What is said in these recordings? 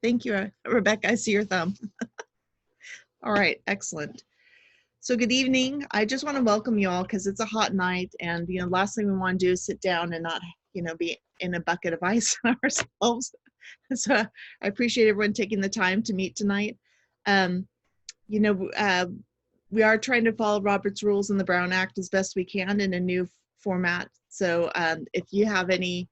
Thank you, Rebecca. I see your thumb. All right, excellent. So good evening. I just want to welcome you all because it's a hot night, and last thing we want to do is sit down and not be in a bucket of ice ourselves. So I appreciate everyone taking the time to meet tonight. We are trying to follow Robert's rules and the Brown Act as best we can in a new format. So if you have any,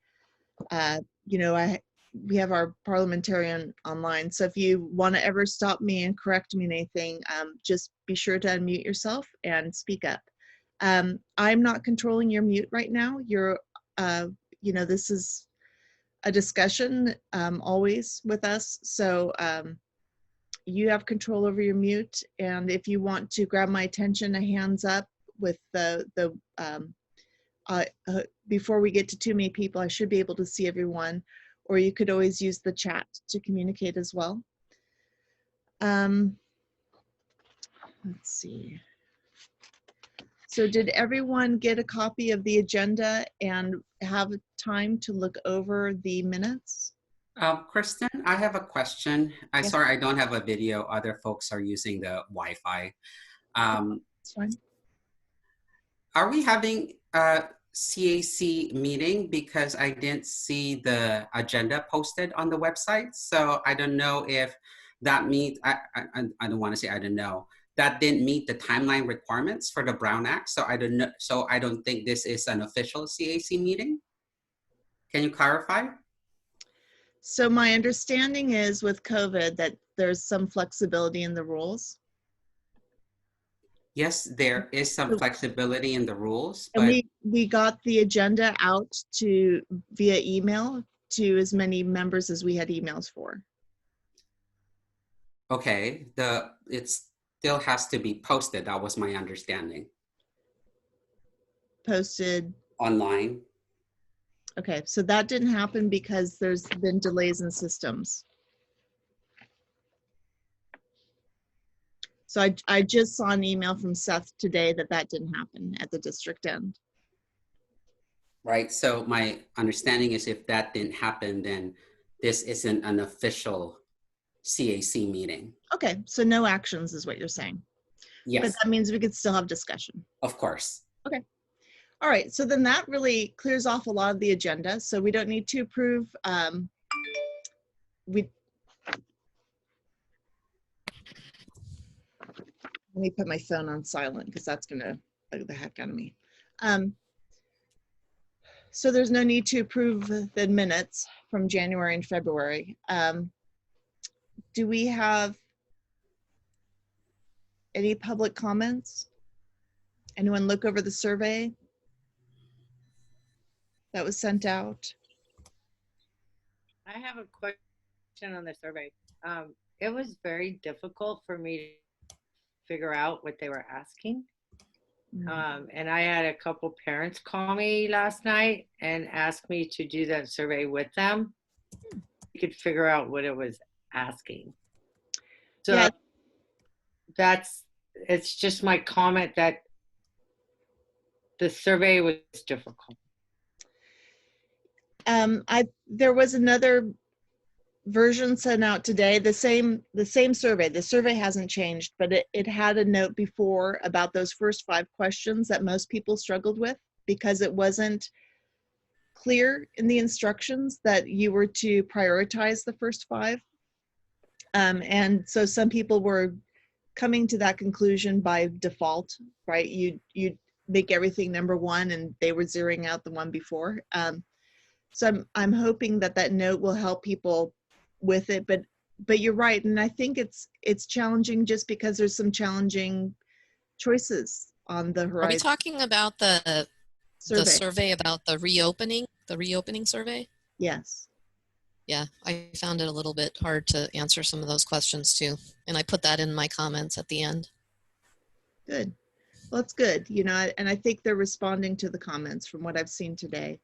we have our parliamentarian online. So if you want to ever stop me and correct me in anything, just be sure to unmute yourself and speak up. I'm not controlling your mute right now. This is a discussion always with us. So you have control over your mute. And if you want to grab my attention, a hands up with before we get to too many people, I should be able to see everyone. Or you could always use the chat to communicate as well. Let's see. So did everyone get a copy of the agenda and have time to look over the minutes? Kristen, I have a question. Yes. Sorry, I don't have a video. Other folks are using the Wi-Fi. That's fine. Are we having a CAC meeting? Because I didn't see the agenda posted on the website. So I don't know if that meet, I don't want to say I don't know. That didn't meet the timeline requirements for the Brown Act. So I don't know. So I don't think this is an official CAC meeting. Can you clarify? So my understanding is with COVID that there's some flexibility in the rules. Yes, there is some flexibility in the rules, but and we got the agenda out via email to as many members as we had emails for. okay, it still has to be posted. That was my understanding. Posted online. Okay, so that didn't happen because there's been delays in systems. So I just saw an email from Seth today that didn't happen at the district end. Right, so my understanding is if that didn't happen, then this isn't an official CAC meeting. Okay, so no actions is what you're saying. Yes. But that means we could still have discussion. Of course. Okay. All right, so then that really clears off a lot of the agenda. So we don't need to approve. Let me put my phone on silent because that's gonna bug the heck out of me. So there's no need to approve the minutes from January and February. Do we have any public comments? Anyone look over the survey that was sent out? I have a question on the survey. It was very difficult for me to figure out what they were asking. And I had a couple parents call me last night and ask me to do that survey with them. You could figure out what it was asking. So yeah. It's just my comment that the survey was difficult. There was another version sent out today, the same survey. The survey hasn't changed, but it had a note before about those first 5 questions that most people struggled with because it wasn't clear in the instructions that you were to prioritize the first 5. And so some people were coming to that conclusion by default, right? You make everything number 1 and they were zeroing out the one before. So I'm hoping that note will help people with it, but you're right, and I think it's challenging just because there's some challenging choices on the horizon. Are we talking about the survey about the reopening survey? Yes. Yeah, I found it a little bit hard to answer some of those questions too, and I put that in my comments at the end. Good. Well, it's good, and I think they're responding to the comments from what I've seen today.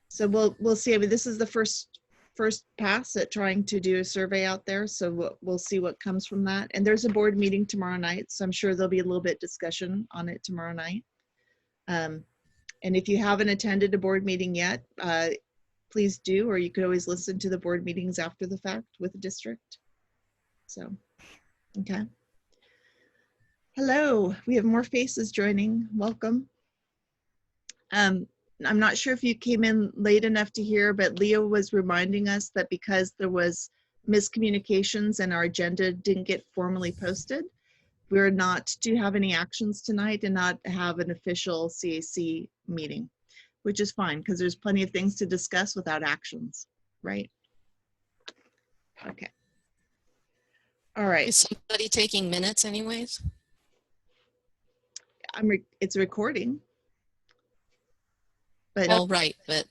So we'll see. I mean, this is the first pass at trying to do a survey out there, so we'll see what comes from that. And there's a board meeting tomorrow night, so I'm sure there'll be a little bit discussion on it tomorrow night. And if you haven't attended a board meeting yet, please do, or you could always listen to the board meetings after the fact with the district. So, okay. Hello, we have more faces joining. Welcome. I'm not sure if you came in late enough to hear, but Leo was reminding us that because there was miscommunications and our agenda didn't get formally posted, we're not to have any actions tonight and not have an official CAC meeting, which is fine because there's plenty of things to discuss without actions, right? Okay. All right. Is somebody taking minutes anyways? It's recording. But Well, right, but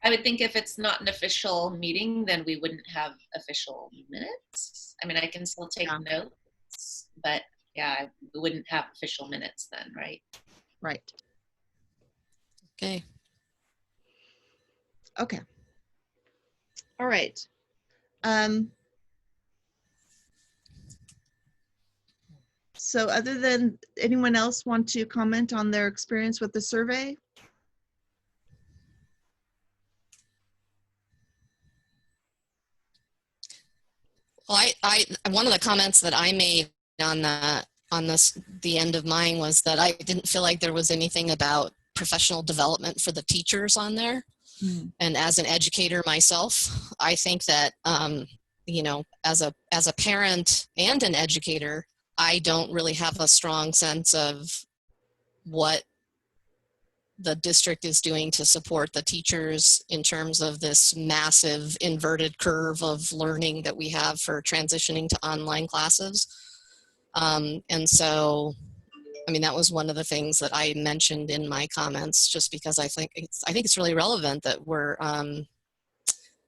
I would think if it's not an official meeting, then we wouldn't have official minutes. I mean, I can still take notes, but yeah, we wouldn't have official minutes then, right? right. okay. Okay. All right. So other than anyone else want to comment on their experience with the survey? Well, one of the comments that I made on the end of mine was that I didn't feel like there was anything about professional development for the teachers on there. Mm. And as an educator myself, I think that you know, as a parent and an educator, I don't really have a strong sense of what the district is doing to support the teachers in terms of this massive inverted curve of learning that we have for transitioning to online classes. And so, I mean, that was one of the things that I mentioned in my comments, just because I think it's really relevant that we're,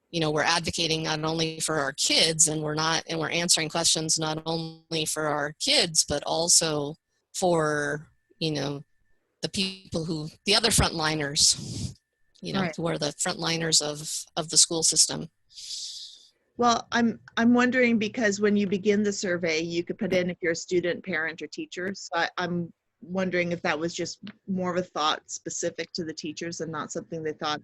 you know, we're advocating not only for our kids, and we're answering questions not only for our kids, but also for, you know, the people the other frontliners, you know, Right. who are the frontliners of the school system. Well, I'm wondering, because when you begin the survey, you could put in if you're a student, parent, or teacher. So I'm wondering if that was just more of a thought specific to the teachers and not something they thought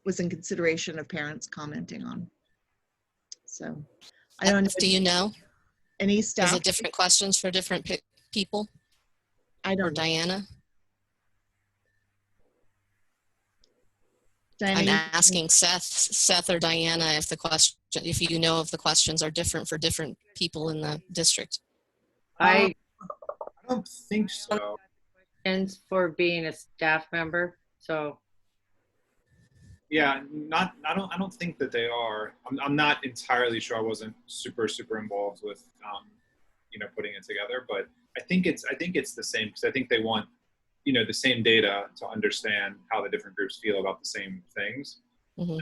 was in consideration of parents commenting on. So I don't know. Do you know? Any Is staff? it different questions for different people? I Or don't know. Diana? Diana, I'm you- asking Seth or Diana if you know if the questions are different for different people in the district. I don't think so. questions for being a staff member. So Yeah, I don't think that they are. I'm not entirely sure. I wasn't super involved with you know, putting it together, but I think it's the same, because I think they want, you know, the same data to understand how the different groups feel about the same things. Mm-hmm.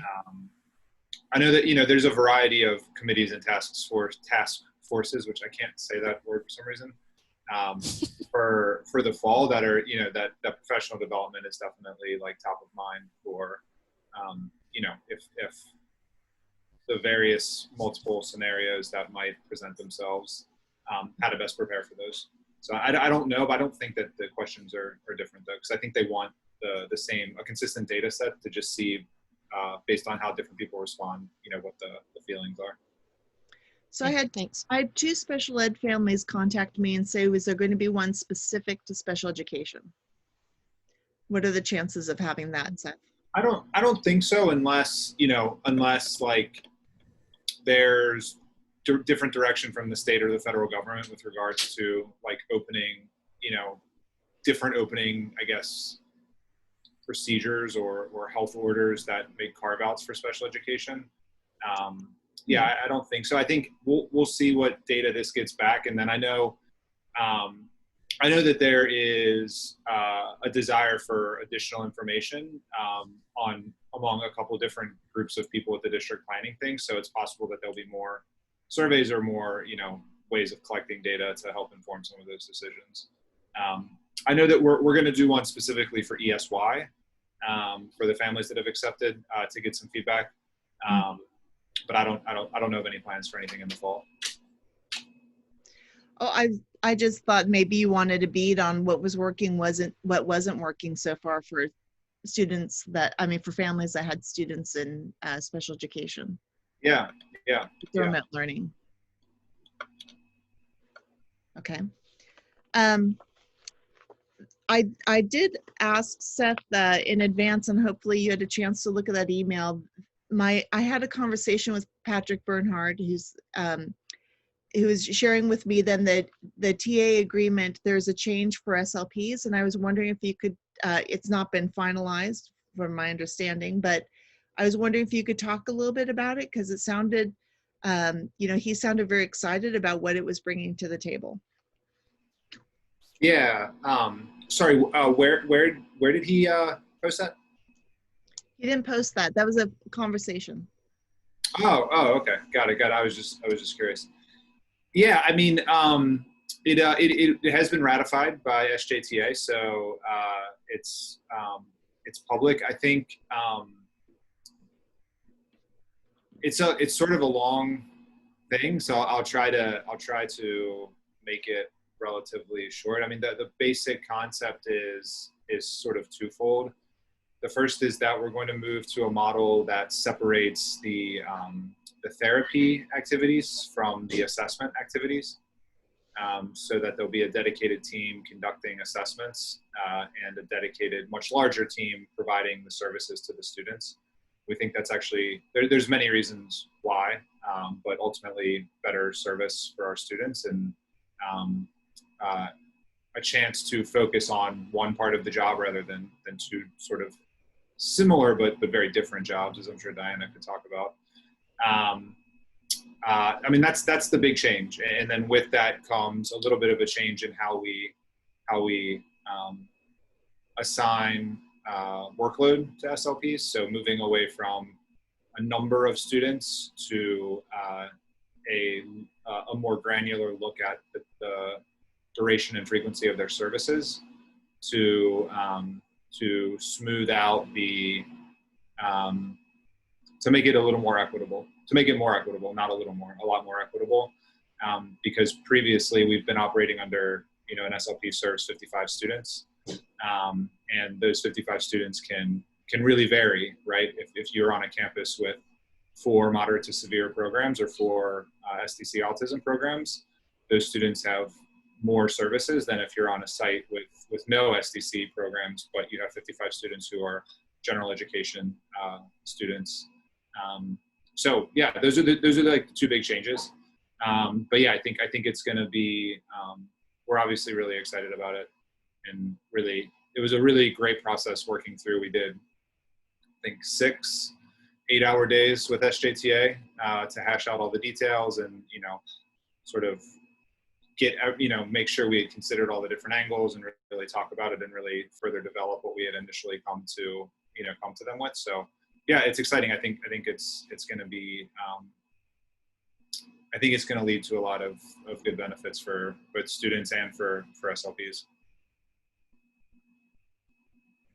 I know that, you know, there's a variety of committees and task forces, which I can't say that word for some reason, for the fall, that are, you know, that professional development is definitely like top of mind for, you know, if the various multiple scenarios that might present themselves, how to best prepare for those. So I don't know, but I don't think that the questions are different, though, because I think they want the same, a consistent data set to just see, based on how different people respond, you know, what the feelings are. So I had two special ed families contact me and say, was there going to be one specific to special education? What are the chances of having that, Seth? I don't think so, unless like there's different direction from the state or the federal government with regards to like opening, you know, different opening, I guess, procedures or health orders that make carve-outs for special education. Yeah, I don't think so. I think we'll see what data this gets back, and then I know that there is a desire for additional information among a couple different groups of people at the district planning things. So it's possible that there'll be more surveys or more, you know, ways of collecting data to help inform some of those decisions. I know that we're going to do one specifically for ESY, for the families that have accepted, to get some feedback. But I don't know of any plans for anything in the fall. Oh, I just thought maybe you wanted a beat on what was working, what wasn't working so far for students that, I mean, for families that had students in special education. Yeah, yeah, Through yeah. remote learning. Okay. I did ask Seth in advance, and hopefully you had a chance to look at that email. I had a conversation with Patrick Bernhard, who was sharing with me then that the TA agreement, there's a change for SLPs, and I was wondering if you could, it's not been finalized from my understanding, but I was wondering if you could talk a little bit about it, because it sounded, he sounded very excited about what it was bringing to the table. Yeah. Sorry. Where did he post that? He didn't post that. That was a conversation. Oh. Okay. Got it. I was just curious. Yeah. I mean, it has been ratified by SJTA, so it's public. I think it's sort of a long thing, so I'll try to make it relatively short. I mean, the basic concept is sort of twofold. The first is that we're going to move to a model that separates the therapy activities from the assessment activities, so that there'll be a dedicated team conducting assessments and a dedicated, much larger team providing the services to the students. We think that's actually, there's many reasons why, but ultimately better service for our students, and a chance to focus on one part of the job rather than two sort of similar but very different jobs, as I'm sure Diana could talk about. I mean, that's the big change, and then with that comes a little bit of a change in how we assign workload to SLPs. So moving away from a number of students to a more granular look at the duration and frequency of their services, to smooth out the to make it a little more equitable, to make it more equitable, not a little more, a lot more equitable, because previously we've been operating under, an SLP serves 55 students, and those 55 students can really vary, right? If you're on a campus with 4 moderate to severe programs or 4 SDC autism programs, those students have more services than if you're on a site with no SDC programs, but you have 55 students who are general education students. So yeah, those are like the 2 big changes. But yeah, I think it's going to be, we're obviously really excited about it, and really, it was a really great process working through. We did, I think, 6 8-hour days with SJTA to hash out all the details and, sort of make sure we had considered all the different angles and really talk about it and really further develop what we had initially come to them with. So yeah, it's exciting. I think it's going to be, I think it's going to lead to a lot of good benefits for both students and for SLPs.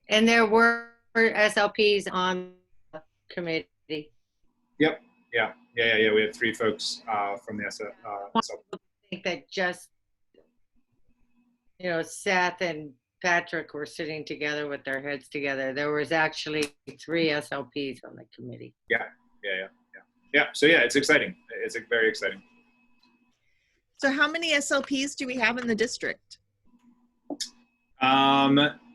And there were SLPs on the committee. Yep. Yeah. We had 3 folks from the SLP. I think that just, Seth and Patrick were sitting together with their heads together. There was actually 3 SLPs on the committee. Yeah. So yeah, it's exciting. It's very exciting. So how many SLPs do we have in the district?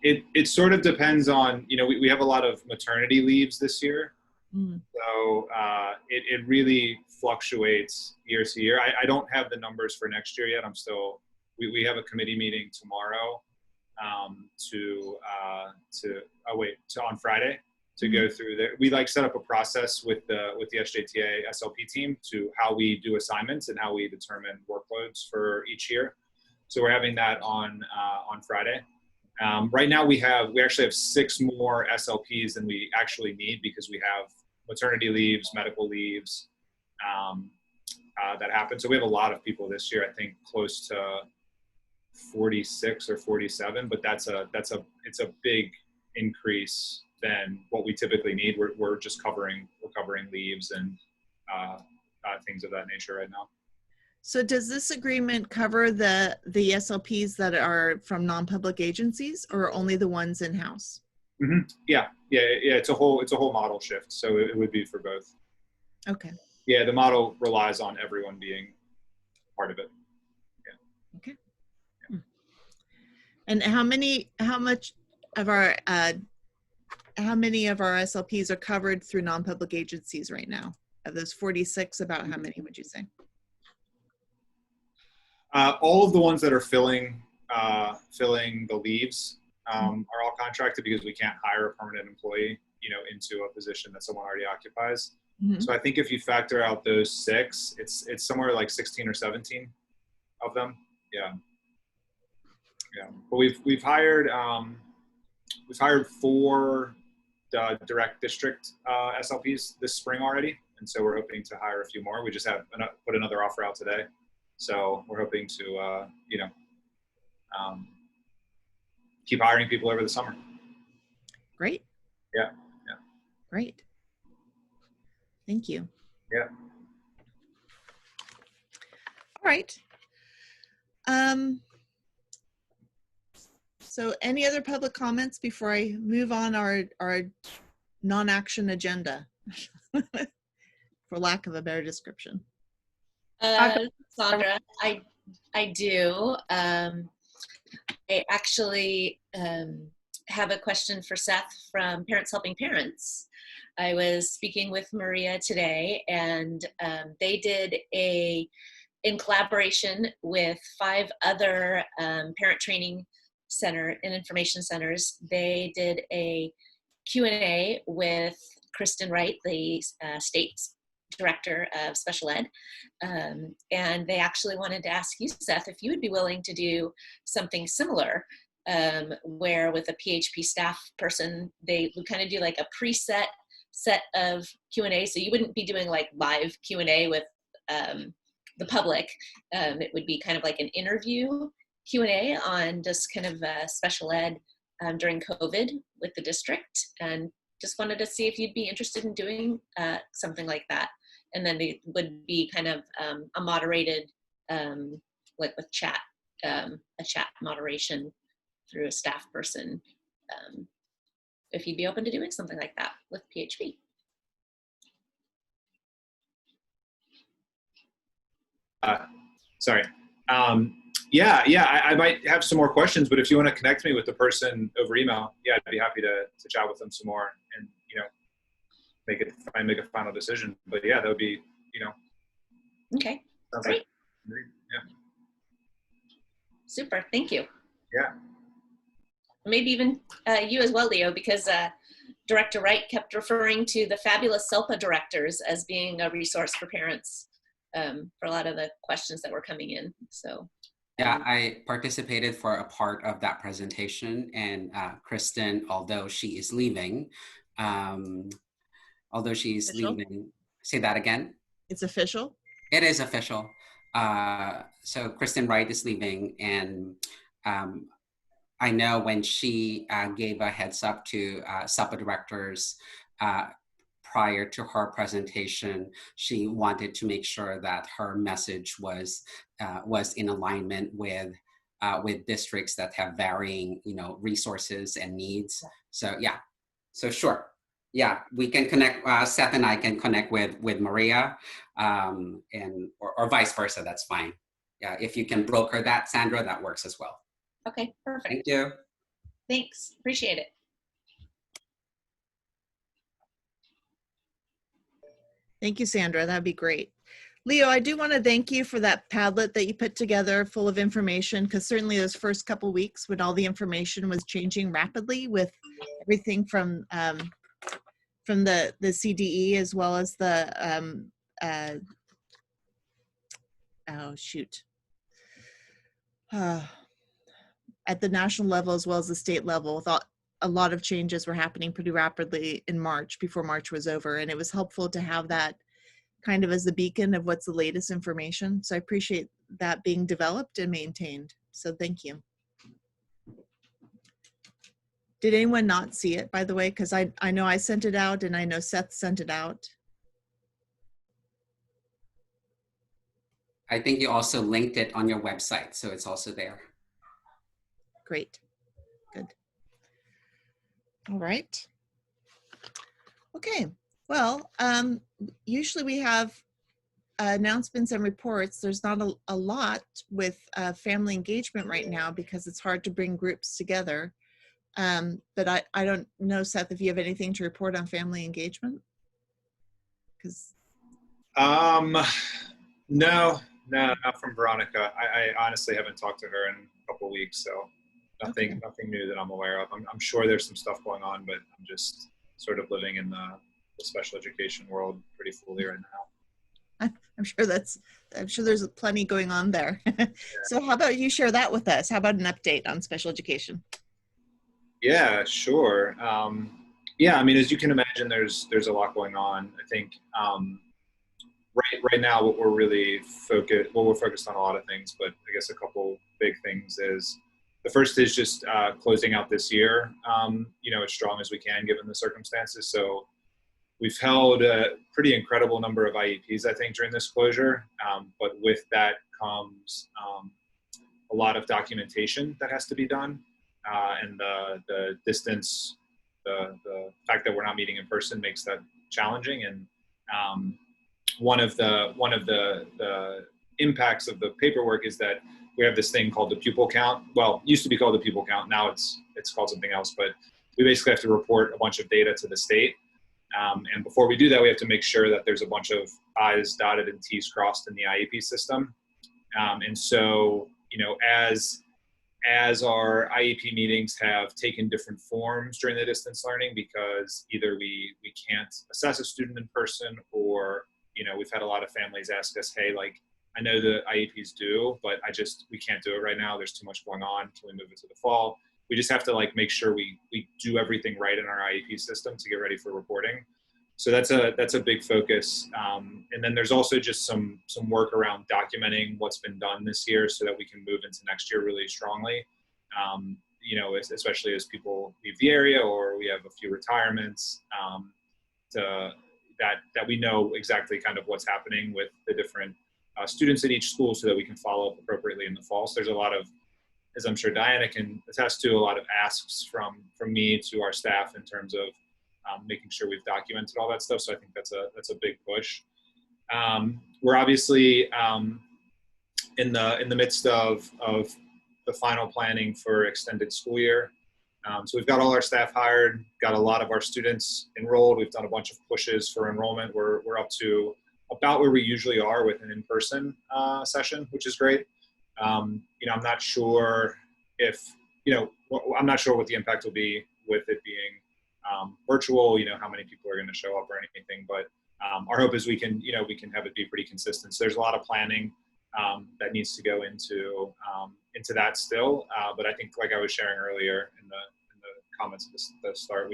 It sort of depends on, we have a lot of maternity leaves this year. So it really fluctuates year to year. I don't have the numbers for next year yet. I'm still, we have a committee meeting tomorrow on Friday to go through there. We set up a process with the SJTA SLP team to how we do assignments and how we determine workloads for each year. So we're having that on Friday. Right now we actually have 6 more SLPs than we actually need, because we have maternity leaves, medical leaves that happen. So we have a lot of people this year. I think close to 46 or 47, but it's a big increase than what we typically need. We're covering leaves and things of that nature right now. So does this agreement cover the SLPs that are from non-public agencies, or only the ones in-house? Yeah. It's a whole model shift. So it would be for both. Okay. Yeah, the model relies on everyone being part of it. Yeah. Okay. And how many of our SLPs are covered through non-public agencies right now? Of those 46, about how many would you say? All of the ones that are filling the leaves are all contracted because we can't hire a permanent employee, into a position that someone already occupies. So I think if you factor out those 6, it's somewhere like 16 or 17 of them. Yeah. But we've hired 4 direct district SLPs this spring already, and so we're hoping to hire a few more. We just have put another offer out today, so we're hoping to keep hiring people over the summer. Great. Yeah. Great. Thank you. Yeah. All right. So any other public comments before I move on our non-action agenda, for lack of a better description? Sandra, I do. I actually have a question for Seth from Parents Helping Parents. I was speaking with Maria today, and they did in collaboration with 5 other parent training center and information centers, they did a Q&A with Kristen Wright, the state director of special ed. And they actually wanted to ask you, Seth, if you would be willing to do something similar, where with a PHP staff person, they would kind of do like a preset set of Q&A. So you wouldn't be doing like live Q&A with the public. It would be kind of like an interview Q&A on just kind of special ed during COVID with the district, and just wanted to see if you'd be interested in doing something like that. And then it would be kind of a moderated, like with chat, a chat moderation through a staff person. If you'd be open to doing something like that with PHP. Sorry. I might have some more questions, but if you want to connect me with the person over email, yeah, I'd be happy to chat with them some more and, make a final decision. But yeah, that would be, Okay, great. Yeah. Super, thank you. Yeah. Maybe even you as well, Leo, because Director Wright kept referring to the fabulous SELPA directors as being a resource for parents for a lot of the questions that were coming in. So. Yeah, I participated for a part of that presentation, and Kristen, although she is leaving, say that again? It's official? It is official. So Kristen Wright is leaving, and I know when she gave a heads up to SELPA directors prior to her presentation, she wanted to make sure that her message was in alignment with districts that have varying, resources and needs. So yeah, so sure. Yeah, we can connect, Seth and I can connect with Maria, or vice versa, that's fine. Yeah, if you can broker that, Sandra, that works as well. Okay, perfect. Thank you. Thanks, appreciate it. Thank you, Sandra, that'd be great. Leo, I do want to thank you for that Padlet that you put together full of information, because certainly those first couple weeks when all the information was changing rapidly with everything from the CDE as well as the, at the national level as well as the state level, thought a lot of changes were happening pretty rapidly in March, before March was over. And it was helpful to have that kind of as the beacon of what's the latest information. So I appreciate that being developed and maintained. So thank you. Did anyone not see it, by the way? Because I know I sent it out and I know Seth sent it out. I think you also linked it on your website, so it's also there. Great, good. All right. Okay. Well, usually we have announcements and reports. There's not a lot with family engagement right now because it's hard to bring groups together. But I don't know, Seth, if you have anything to report on family engagement? Because No, not from Veronica. I honestly haven't talked to her in a couple of weeks, so Okay. nothing new that I'm aware of. I'm sure there's some stuff going on, but I'm just sort of living in the special education world pretty fully right now. I'm sure there's plenty going on there. So how about you share that with us? How about an update on special education? Yeah, sure. Yeah, I mean, as you can imagine, there's a lot going on. I think right now what we're focused on a lot of things, but I guess a couple big things is the first is just closing out this year, as strong as we can given the circumstances. So we've held a pretty incredible number of IEPs, I think, during this closure. But with that comes a lot of documentation that has to be done, and the distance, the fact that we're not meeting in person makes that challenging. And one of the impacts of the paperwork is that we have this thing called the pupil count. Well, it used to be called the pupil count. Now it's called something else. But we basically have to report a bunch of data to the state. And before we do that, we have to make sure that there's a bunch of I's dotted and T's crossed in the IEP system. And so, as our IEP meetings have taken different forms during the distance learning, because either we can't assess a student in person, or we've had a lot of families ask us, hey, like, I know the IEPs do, but we can't do it right now. There's too much going on. Can we move it to the fall? We just have to make sure we do everything right in our IEP system to get ready for reporting. So that's a big focus. And then there's also just some work around documenting what's been done this year so that we can move into next year really strongly. Especially as people leave the area or we have a few retirements, that we know exactly kind of what's happening with the different students at each school so that we can follow up appropriately in the fall. So there's a lot of, as I'm sure Diana can attest to, a lot of asks from me to our staff in terms of making sure we've documented all that stuff. So I think that's a big push. We're obviously in the midst of the final planning for extended school year. So we've got all our staff hired, got a lot of our students enrolled. We've done a bunch of pushes for enrollment. We're up to about where we usually are with an in-person session, which is great. I'm not sure I'm not sure what the impact will be with it being virtual, how many people are going to show up or anything, but our hope is we can have it be pretty consistent. So there's a lot of planning that needs to go into that still. But I think, like I was sharing earlier in the comments at the start,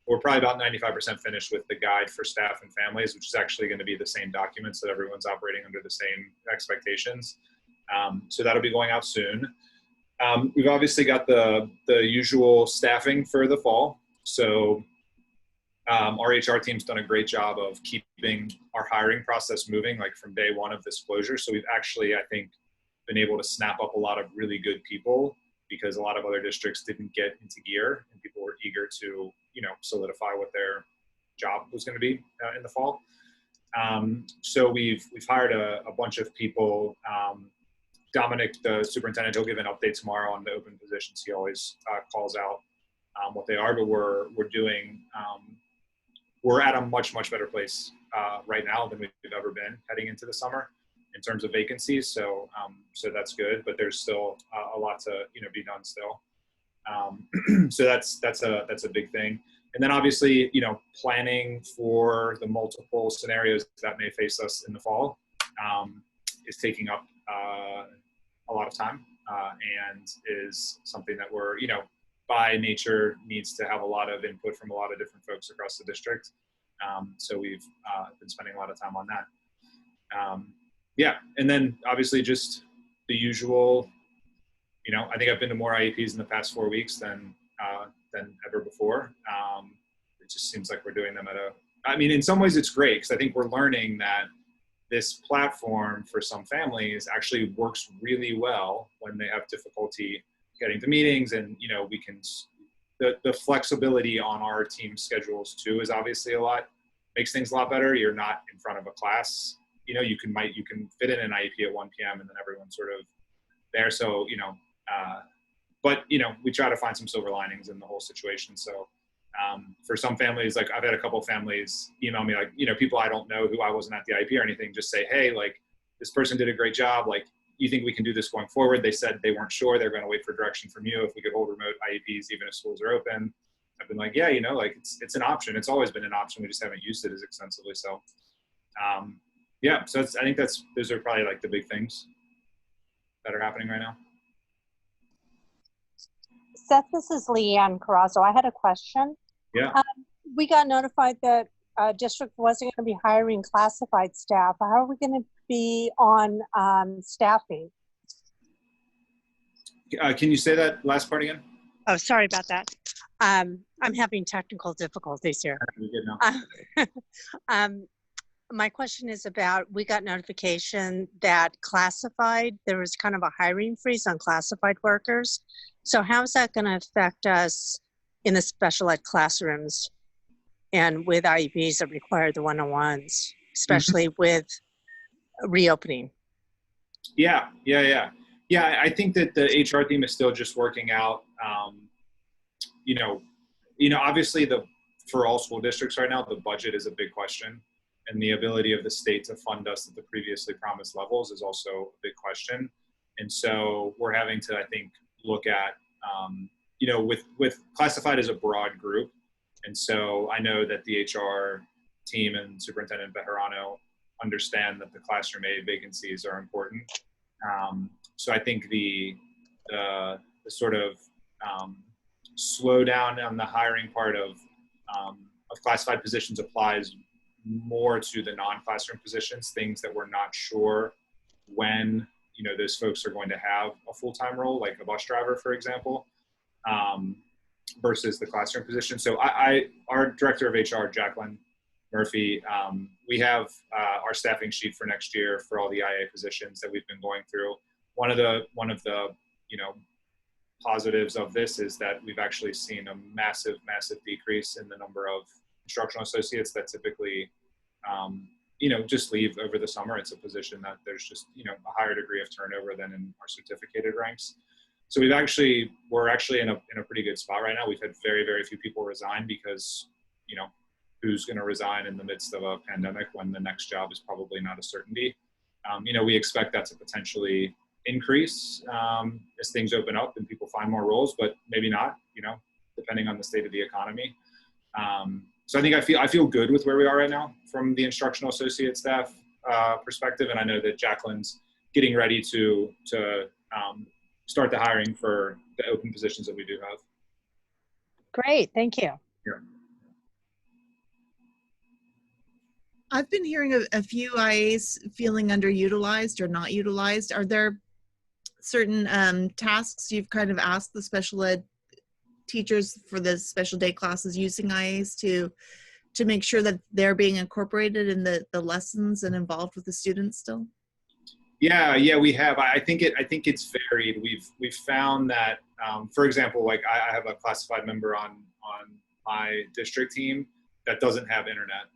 we're probably about 95% finished with the guide for staff and families, which is actually going to be the same documents that everyone's operating under the same expectations. So that'll be going out soon. We've obviously got the usual staffing for the fall. So our HR team's done a great job of keeping our hiring process moving, from day one of this closure. So we've actually, I think, been able to snap up a lot of really good people because a lot of other districts didn't get into gear and people were eager to, solidify what their job was going to be in the fall. So we've hired a bunch of people. Dominic, the superintendent, he'll give an update tomorrow on the open positions. He always calls out what they are, but we're at a much better place right now than we've ever been heading into the summer in terms of vacancies. So that's good, but there's still a lot to be done still. So that's a big thing. And then obviously planning for the multiple scenarios that may face us in the fall is taking up a lot of time and is something that we're by nature needs to have a lot of input from a lot of different folks across the district. So we've been spending a lot of time on that. And then obviously just the usual, I think I've been to more IEPs in the past 4 weeks than ever before. It just seems like we're doing them in some ways it's great because I think we're learning that this platform for some families actually works really well when they have difficulty getting to meetings, and we can the flexibility on our team schedules too is obviously makes things a lot better. You're not in front of a class. You know, you can fit in an IEP at 1 p.m. and then everyone's sort of there. So, but, we try to find some silver linings in the whole situation. So for some families, like I've had a couple of families email me, like, people I don't know who I wasn't at the IEP or anything, just say, hey, like this person did a great job. Like, you think we can do this going forward? They said they weren't sure. They're going to wait for direction from you if we could hold remote IEPs, even if schools are open. I've been like, yeah, like it's an option. It's always been an option. We just haven't used it as extensively. So yeah, so I think those are probably like the big things that are happening right now. Seth, this is Leanne Carrazzo. I had a question. Yeah. We got notified that district wasn't going to be hiring classified staff. How are we going to be on staffing? Can you say that last part again? Oh, sorry about that. I'm having technical difficulties here. You're good now. My question is about, we got notification that there was kind of a hiring freeze on classified workers. So how is that going to affect us in the special ed classrooms and with IEPs that require the one-on-ones, especially with reopening? Yeah. I think that the HR team is still just working out, obviously for all school districts right now, the budget is a big question, and the ability of the state to fund us at the previously promised levels is also a big question. And so we're having to, I think, look at, with classified as a broad group. And so I know that the HR team and Superintendent Bejarano understand that the classroom aide vacancies are important. So I think the sort of slowdown on the hiring part of classified positions applies more to the non-classroom positions, things that we're not sure when those folks are going to have a full-time role, like a bus driver, for example, versus the classroom position. So our director of HR, Jacqueline Murphy, we have our staffing sheet for next year for all the IA positions that we've been going through. One of the positives of this is that we've actually seen a massive decrease in the number of instructional associates that typically just leave over the summer. It's a position that there's just a higher degree of turnover than in our certificated ranks. So we're actually in a pretty good spot right now. We've had very, very few people resign because who's going to resign in the midst of a pandemic when the next job is probably not a certainty. We expect that to potentially increase as things open up and people find more roles, but maybe not, depending on the state of the economy. So I think I feel good with where we are right now from the instructional associate staff perspective, and I know that Jacqueline's getting ready to start the hiring for the open positions that we do have. Great, thank you. Yeah. I've been hearing a few IAs feeling underutilized or not utilized. Are there certain tasks you've kind of asked the special ed teachers for the special day classes using IAs to make sure that they're being incorporated in the lessons and involved with the students still? Yeah, we have. I think it's varied. We've found that, for example, like I have a classified member on my district team that doesn't have internet.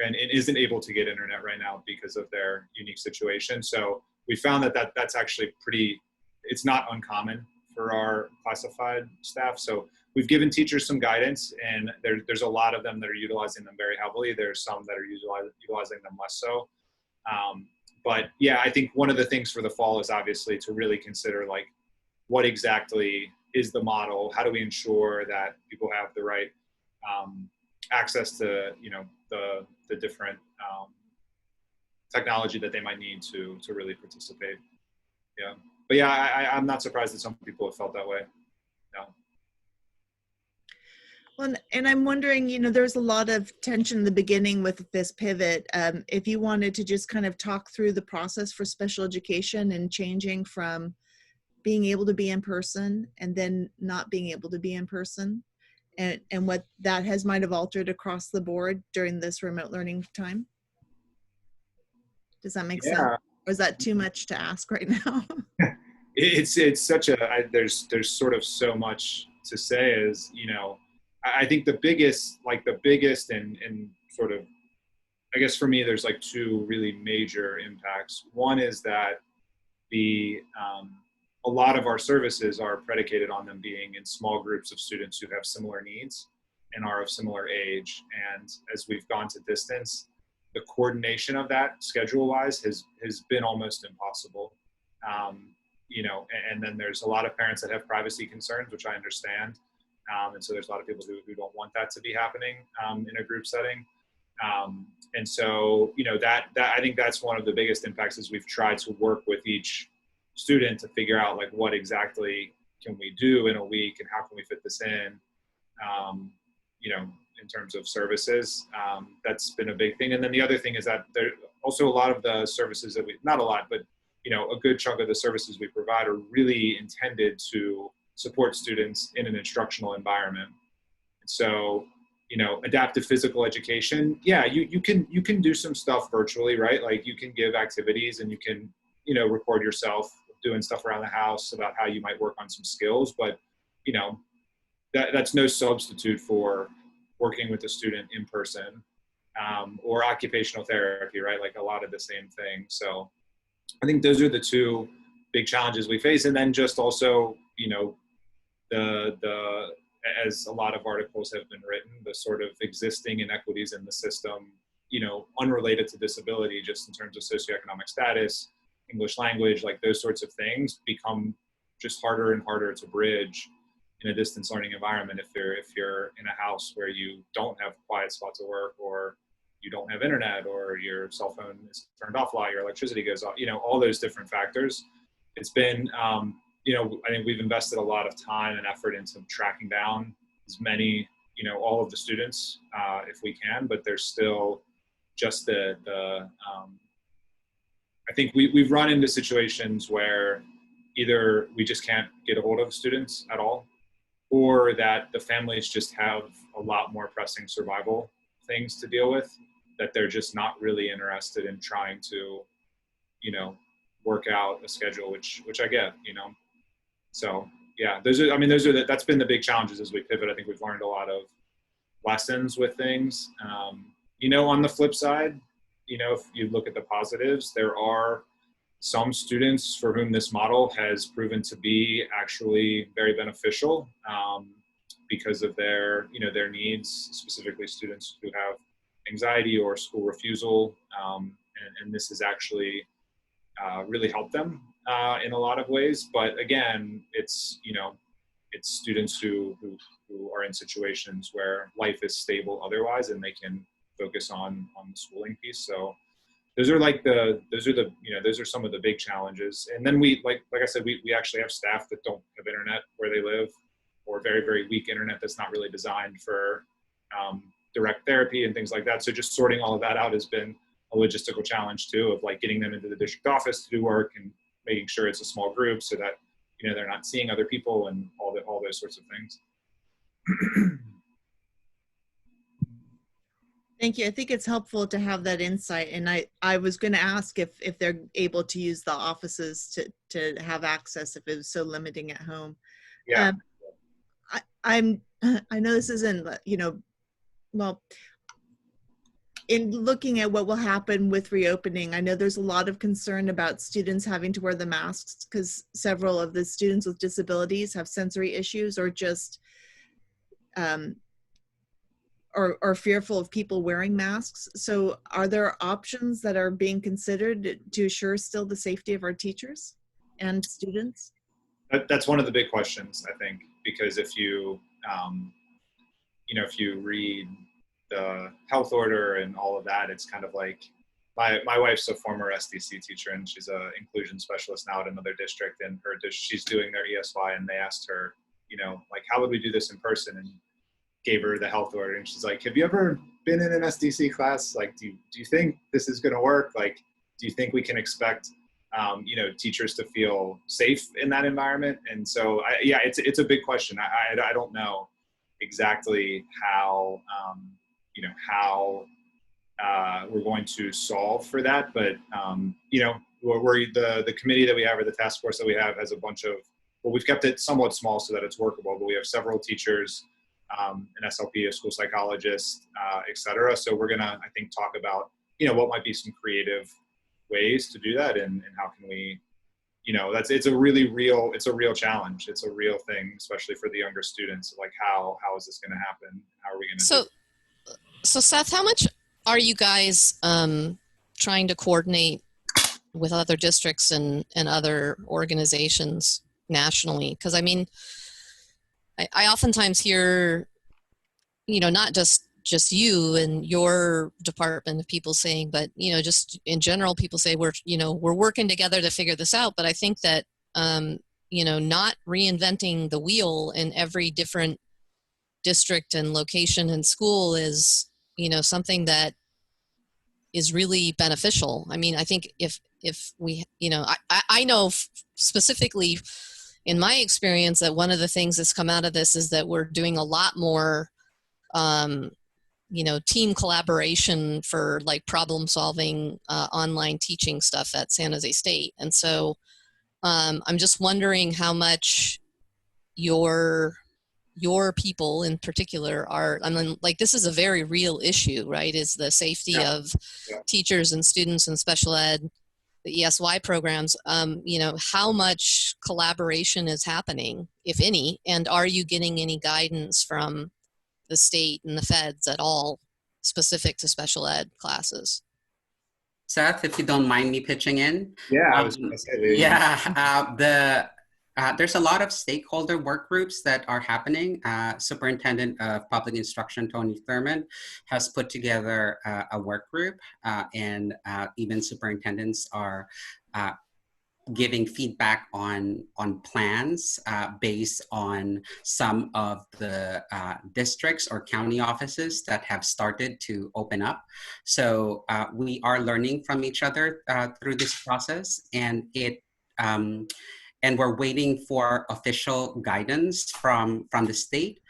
And isn't able to get internet right now because of their unique situation. So we found that's actually it's not uncommon for our classified staff. So we've given teachers some guidance, and there's a lot of them that are utilizing them very heavily. There's some that are utilizing them less so. But yeah, I think one of the things for the fall is obviously to really consider like what exactly is the model? How do we ensure that people have the right access to the different technology that they might need to really participate. Yeah, but yeah, I'm not surprised that some people have felt that way. Yeah. Well, and I'm wondering, there's a lot of tension in the beginning with this pivot. If you wanted to just kind of talk through the process for special education and changing from being able to be in person and then not being able to be in person, and what that might have altered across the board during this remote learning time. Does that make sense? Or is that too much to ask right now? It's such there's sort of so much to say is, you know, I think the biggest and sort of, I guess for me, there's like two really major impacts. One is that a lot of our services are predicated on them being in small groups of students who have similar needs and are of similar age. And as we've gone to distance, the coordination of that schedule-wise has been almost impossible. You know, and then there's a lot of parents that have privacy concerns, which I understand. And so there's a lot of people who don't want that to be happening in a group setting. And so, you know, that I think that's one of the biggest impacts is we've tried to work with each student to figure out like what exactly can we do in a week and how can we fit this in, you know, in terms of services. That's been a big thing. And then the other thing is that there also a lot of the services that not a lot, but, you know, a good chunk of the services we provide are really intended to support students in an instructional environment. And so, you know, adaptive physical education, yeah, you can do some stuff virtually, right? Like you can give activities and you can, you know, record yourself doing stuff around the house about how you might work on some skills, but, you know, that's no substitute for working with a student in person, or occupational therapy, right? Like a lot of the same thing. So I think those are the two big challenges we face. And then just also, you know, as a lot of articles have been written, the sort of existing inequities in the system, you know, unrelated to disability, just in terms of socioeconomic status, English language, like those sorts of things become just harder and harder to bridge in a distance learning environment if you're in a house where you don't have quiet spots at work, or you don't have internet, or your cell phone is turned off a lot, your electricity goes off, you know, all those different factors. It's been, you know, I think we've invested a lot of time and effort into tracking down as many, you know, all of the students if we can, but there's still just I think we've run into situations where either we just can't get a hold of students at all, or that the families just have a lot more pressing survival things to deal with, that they're just not really interested in trying to, you know, work out a schedule, which I get, you know. So yeah, that's been the big challenges as we pivot. I think we've learned a lot of lessons with things. You know, on the flip side, you know, if you look at the positives, there are some students for whom this model has proven to be actually very beneficial because of their, you know, their needs, specifically students who have anxiety or school refusal. And this has actually really helped them in a lot of ways. But again, it's, you know, it's students who are in situations where life is stable otherwise, and they can focus on the schooling piece. So those are some of the big challenges. And then we, like I said, we actually have staff that don't have internet where they live, or very, very weak internet that's not really designed for direct therapy and things like that. So just sorting all of that out has been a logistical challenge too, of like getting them into the district office to do work and making sure it's a small group so that, you know, they're not seeing other people and all those sorts of things. Thank you. I think it's helpful to have that insight. And I was going to ask if they're able to use the offices to have access if it was so limiting at home. Yeah. I know this isn't, you know, well, in looking at what will happen with reopening, I know there's a lot of concern about students having to wear the masks because several of the students with disabilities have sensory issues, or just or fearful of people wearing masks. So are there options that are being considered to assure still the safety of our teachers and students? That's one of the big questions, I think, because if you, you know, if you read the health order and all of that, it's kind of like, my wife's a former SDC teacher, and she's a inclusion specialist now at another district, and she's doing their ESY, and they asked her, you know, like, how would we do this in person? And gave her the health order, and she's like, have you ever been in an SDC class? Like, do you think this is going to work? Like, do you think we can expect, you know, teachers to feel safe in that environment? And so, yeah, it's a big question. I don't know exactly how, you know, how we're going to solve for that, but you know, the committee that we have, or the task force that we have, has a bunch of well, we've kept it somewhat small so that it's workable, but we have several teachers, an SLP, a school psychologist, et cetera. So we're going to, I think, talk about, what might be some creative ways to do that, and how can we, it's a real challenge. It's a real thing, especially for the younger students. Like, how is this going to happen? How are we going to So Seth, how much are you guys trying to coordinate with other districts and other organizations nationally? Because I mean, I oftentimes hear, not just you and your department of people saying, but just in general, people say we're working together to figure this out. But I think that not reinventing the wheel in every different district and location and school is something that is really beneficial. I mean, I think if we, I know specifically in my experience that one of the things that's come out of this is that we're doing a lot more, team collaboration for like problem solving, online teaching stuff at San Jose State. And so I'm just wondering how much your people in particular are, like, this is a very real issue, right? Is the safety of teachers and students in special ed, the ESY programs, how much collaboration is happening, if any, and are you getting any guidance from the state and the feds at all specific to special ed classes? Seth, if you don't mind me pitching in. Yeah, I was going to say there's a lot of stakeholder work groups that are happening. Superintendent of Public Instruction, Tony Thurman, has put together a work group, and even superintendents are giving feedback on plans based on some of the districts or county offices that have started to open up. So we are learning from each other through this process, and and we're waiting for official guidance from the state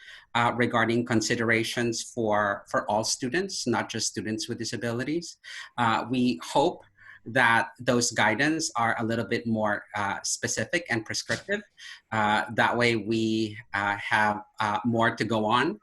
regarding considerations for all students, not just students with disabilities. We hope that those guidance are a little bit more specific and prescriptive. That way we have more to go on.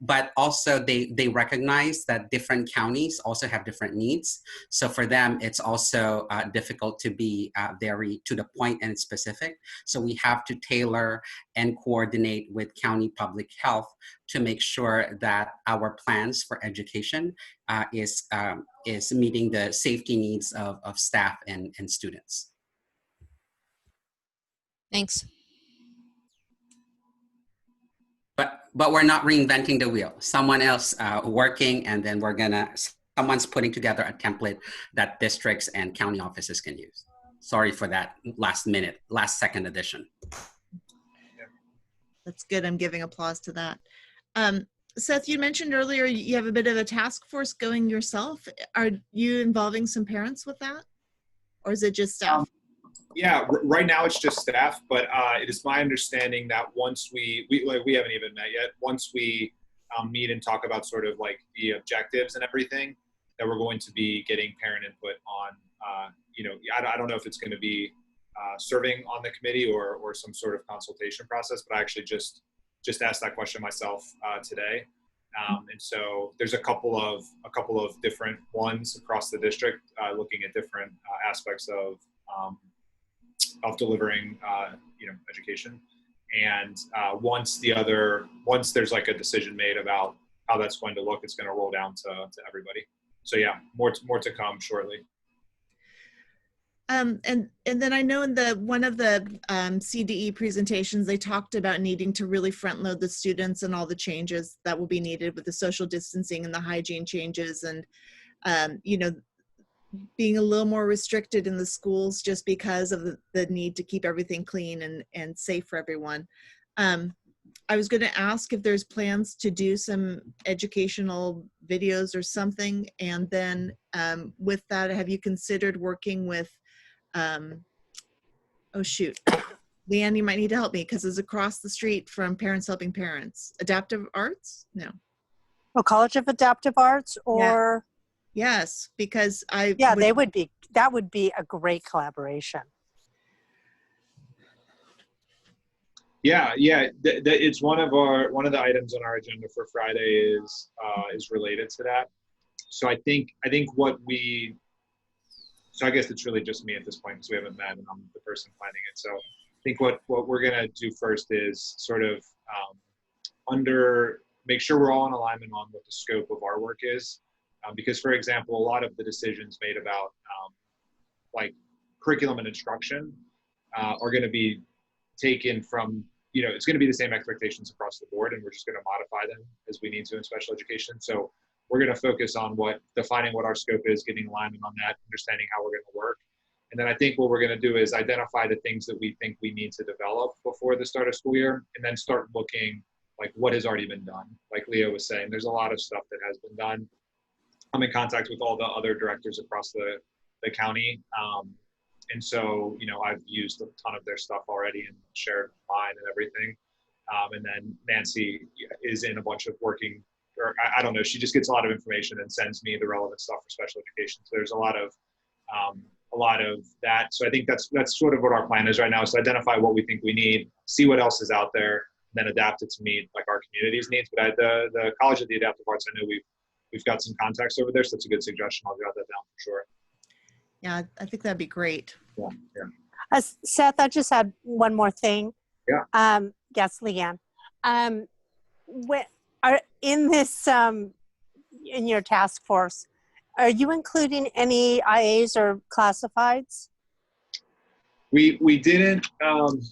But also they recognize that different counties also have different needs. So for them, it's also difficult to be very to the point and specific. So we have to tailor and coordinate with county public health to make sure that our plans for education is meeting the safety needs of staff and students. Thanks. But we're not reinventing the wheel. Someone else working, and then someone's putting together a template that districts and county offices can use. Sorry for that last second addition. That's good. I'm giving applause to that. Seth, you mentioned earlier you have a bit of a task force going yourself. Are you involving some parents with that? Or is it just staff? Yeah, right now it's just staff, but it is my understanding that once we haven't even met yet, once we meet and talk about sort of like the objectives and everything, that we're going to be getting parent input on, I don't know if it's going to be serving on the committee or some sort of consultation process, but I actually just asked that question myself today. And so there's a couple of different ones across the district looking at different aspects of delivering, education. And once there's like a decision made about how that's going to look, it's going to roll down to everybody. So yeah, more to come shortly. And then I know in one of the CDE presentations, they talked about needing to really front load the students and all the changes that will be needed with the social distancing and the hygiene changes, and being a little more restricted in the schools just because of the need to keep everything clean and safe for everyone. I was going to ask if there's plans to do some educational videos or something. And then with that, have you considered working with, oh shoot, Leanne, you might need to help me because it's across the street from Parents Helping Parents. Adaptive Arts? No. Oh, College of Adaptive Arts or? Yeah. Yes, because that would be a great collaboration. Yeah, yeah. It's one of the items on our agenda for Friday is related to that. So I think so I guess it's really just me at this point because we haven't met and I'm the person planning it. So I think what we're gonna do first is sort of make sure we're all in alignment on what the scope of our work is, because for example, a lot of the decisions made about like curriculum and instruction are going to be taken from, it's going to be the same expectations across the board, and we're just going to modify them as we need to in special education. So we're going to focus on defining what our scope is, getting alignment on that, understanding how we're going to work. And then I think what we're going to do is identify the things that we think we need to develop before the start of school year, and then start looking like what has already been done. Like Leo was saying, there's a lot of stuff that has been done. I'm in contact with all the other directors across the county. And so, I've used a ton of their stuff already and shared mine and everything. And then Nancy is in a bunch of working, or I don't know, she just gets a lot of information and sends me the relevant stuff for special education. So there's a lot of that. So I think that's sort of what our plan is right now, is to identify what we think we need, see what else is out there, and then adapt it to meet like our community's needs. But the College of the Adaptive Arts, I know we've got some contacts over there, so that's a good suggestion. I'll jot that down for sure. Yeah, I think that'd be great. Yeah. Seth, I just had one more thing. Yeah. Yes, Leanne. In this, in your task force, are you including any IAs or classifieds? We didn't.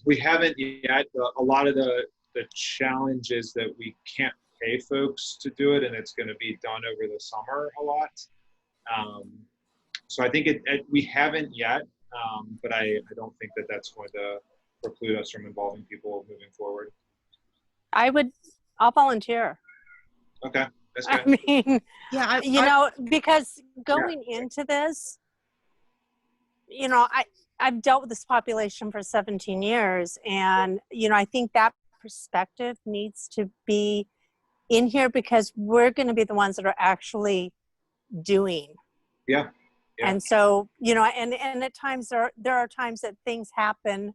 We haven't yet. A lot of the challenge is that we can't pay folks to do it, and it's going to be done over the summer a lot. So I think we haven't yet, but I don't think that's going to preclude us from involving people moving forward. I'll volunteer. Okay, that's good. I mean, yeah, because going into this, I've dealt with this population for 17 years, and, I think that perspective needs to be in here because we're going to be the ones that are actually doing. Yeah. Yeah. And so, and at times there are times that things happen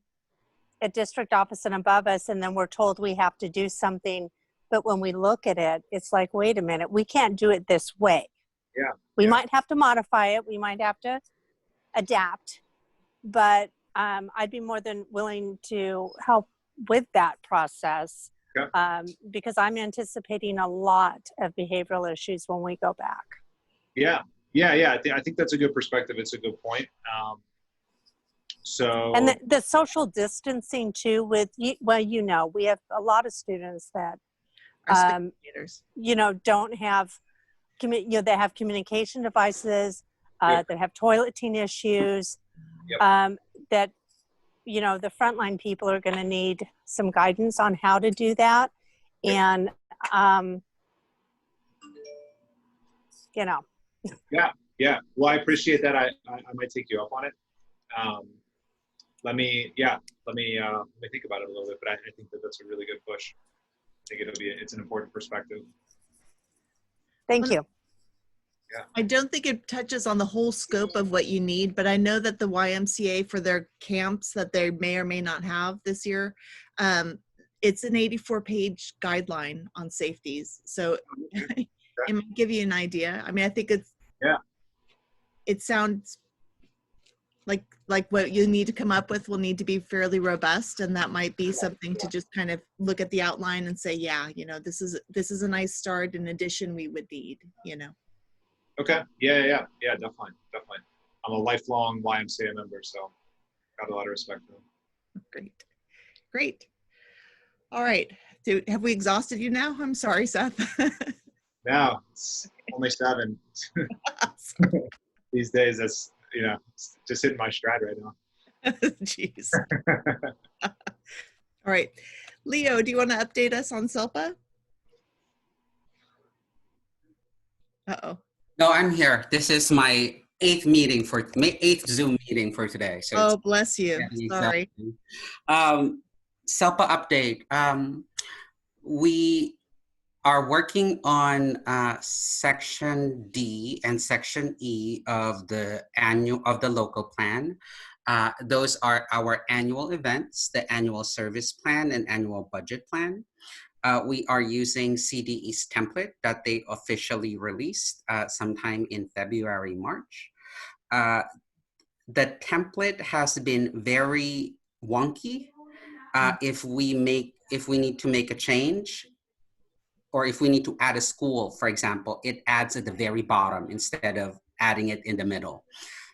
at district office and above us, and then we're told we have to do something. But when we look at it, it's like, wait a minute, we can't do it this way. Yeah. We might have to modify it. We might have to adapt, but I'd be more than willing to help with that process. Yeah. Because I'm anticipating a lot of behavioral issues when we go back. Yeah. I think that's a good perspective. It's a good point. And the social distancing too, we have a lot of students that, don't have, they have communication devices, that have toileting issues, that, the frontline people are going to need some guidance on how to do that. And, Yeah. Well, I appreciate that. I might take you up on it. Let me think about it a little bit, but I think that's a really good push. I think it's an important perspective. Thank you. Yeah. I don't think it touches on the whole scope of what you need, but I know that the YMCA for their camps that they may or may not have this year, it's an 84-page guideline on safeties. So it might give you an idea. I mean, I think it sounds like what you need to come up with will need to be fairly robust, and that might be something to just kind of look at the outline and say, this is a nice start. In addition, we would need, Okay. Yeah, definitely. I'm a lifelong YMCA member, so got a lot of respect for them. Great. All right. Have we exhausted you now? I'm sorry, Seth. No, it's only 7. These days, that's, it's just hitting my stride right now. Jeez. All right. Leo, do you want to update us on SELPA? Uh-oh. No, I'm here. This is my 8th Zoom meeting for today. So bless you. Sorry. SELPA update. We are working on section D and section E of the local plan. Those are our annual events, the annual service plan and annual budget plan. We are using CDE's template that they officially released sometime in February, March. The template has been very wonky. If we need to make a change, or if we need to add a school, for example, it adds at the very bottom instead of adding it in the middle.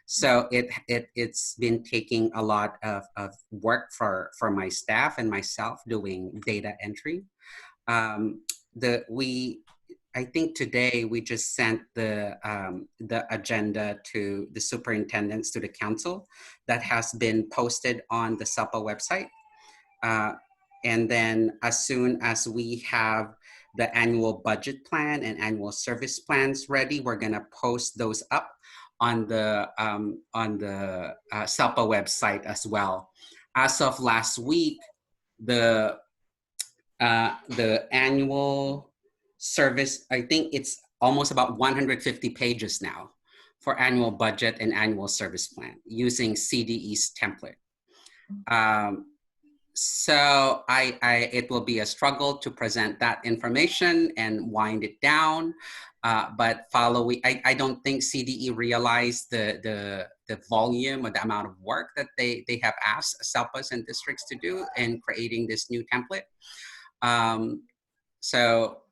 So it's been taking a lot of work for my staff and myself doing data entry. I think today we just sent the agenda to the superintendents, to the council, that has been posted on the SELPA website. And then as soon as we have the annual budget plan and annual service plans ready, we're gonna post those up on the SELPA website as well. As of last week, the annual service, I think it's almost about 150 pages now for annual budget and annual service plan using CDE's template. So it will be a struggle to present that information and wind it down. But I don't think CDE realized the volume or the amount of work that they have asked SELPAs and districts to do in creating this new template. So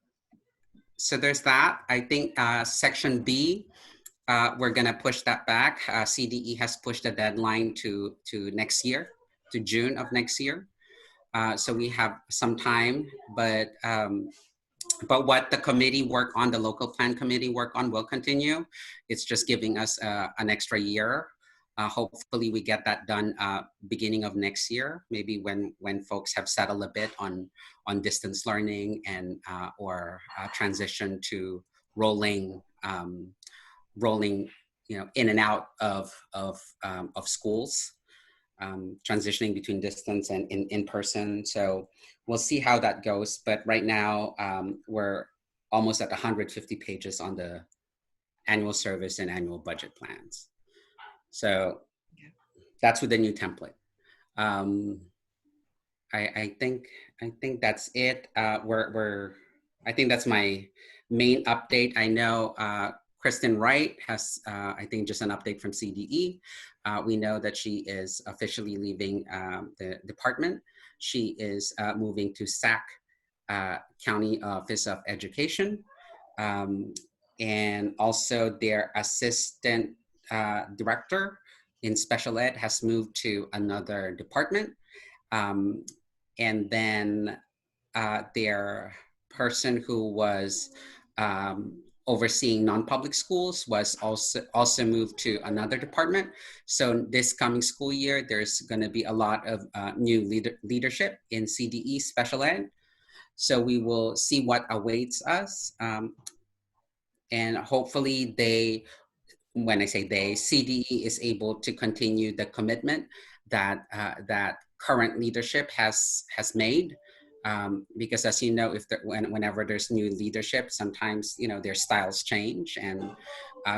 there's that. I think section B, we're gonna push that back. CDE has pushed the deadline to next year, to June of next year. So we have some time, but what the committee work on, the local plan committee work on, will continue. It's just giving us an extra year. Hopefully we get that done beginning of next year, maybe when folks have settled a bit on distance learning and or transition to rolling in and out of schools. Transitioning between distance and in person. So we'll see how that goes. But right now, we're almost at 150 pages on the annual service and annual budget plans. So that's with the new template. I think that's it. I think that's my main update. I know Kristen Wright has, I think, just an update from CDE. We know that she is officially leaving the department. She is moving to SAC, County Office of Education. And also their assistant director in special ed has moved to another department. And then their person who was overseeing non-public schools was also moved to another department. So this coming school year, there's going to be a lot of new leadership in CDE special ed. So we will see what awaits us. And hopefully when I say CDE is able to continue the commitment that current leadership has made. Because as you know, whenever there's new leadership, sometimes their styles change and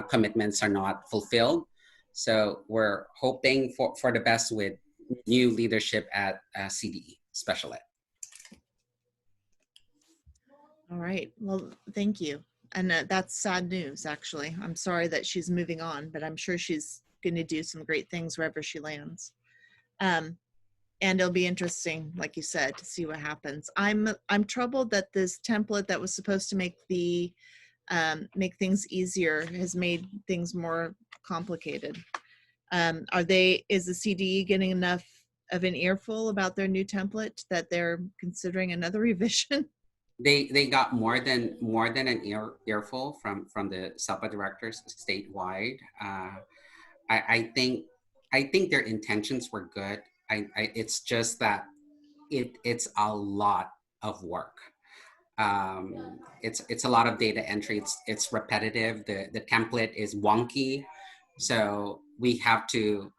commitments are not fulfilled. So we're hoping for the best with new leadership at CDE Special Ed. All right. Well, thank you. And that's sad news, actually. I'm sorry that she's moving on, but I'm sure she's going to do some great things wherever she lands. And it'll be interesting, like you said, to see what happens. I'm troubled that this template that was supposed to make make things easier has made things more complicated. Is the CDE getting enough of an earful about their new template that they're considering another revision? They got more than an earful from the SELPA directors statewide. I think their intentions were good. It's just that it's a lot of work. It's a lot of data entry. It's repetitive. The template is wonky, so we have to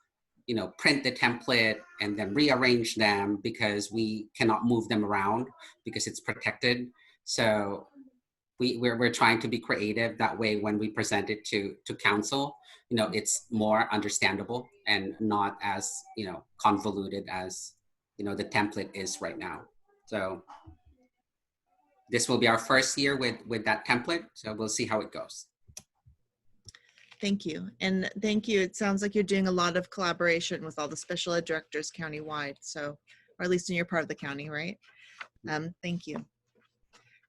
print the template and then rearrange them because we cannot move them around because it's protected. So we're trying to be creative. That way, when we present it to council, it's more understandable and not as, convoluted as, the template is right now. So this will be our first year with that template. So we'll see how it goes. Thank you. And thank you. It sounds like you're doing a lot of collaboration with all the special ed directors countywide. So, or at least in your part of the county, right? Thank you.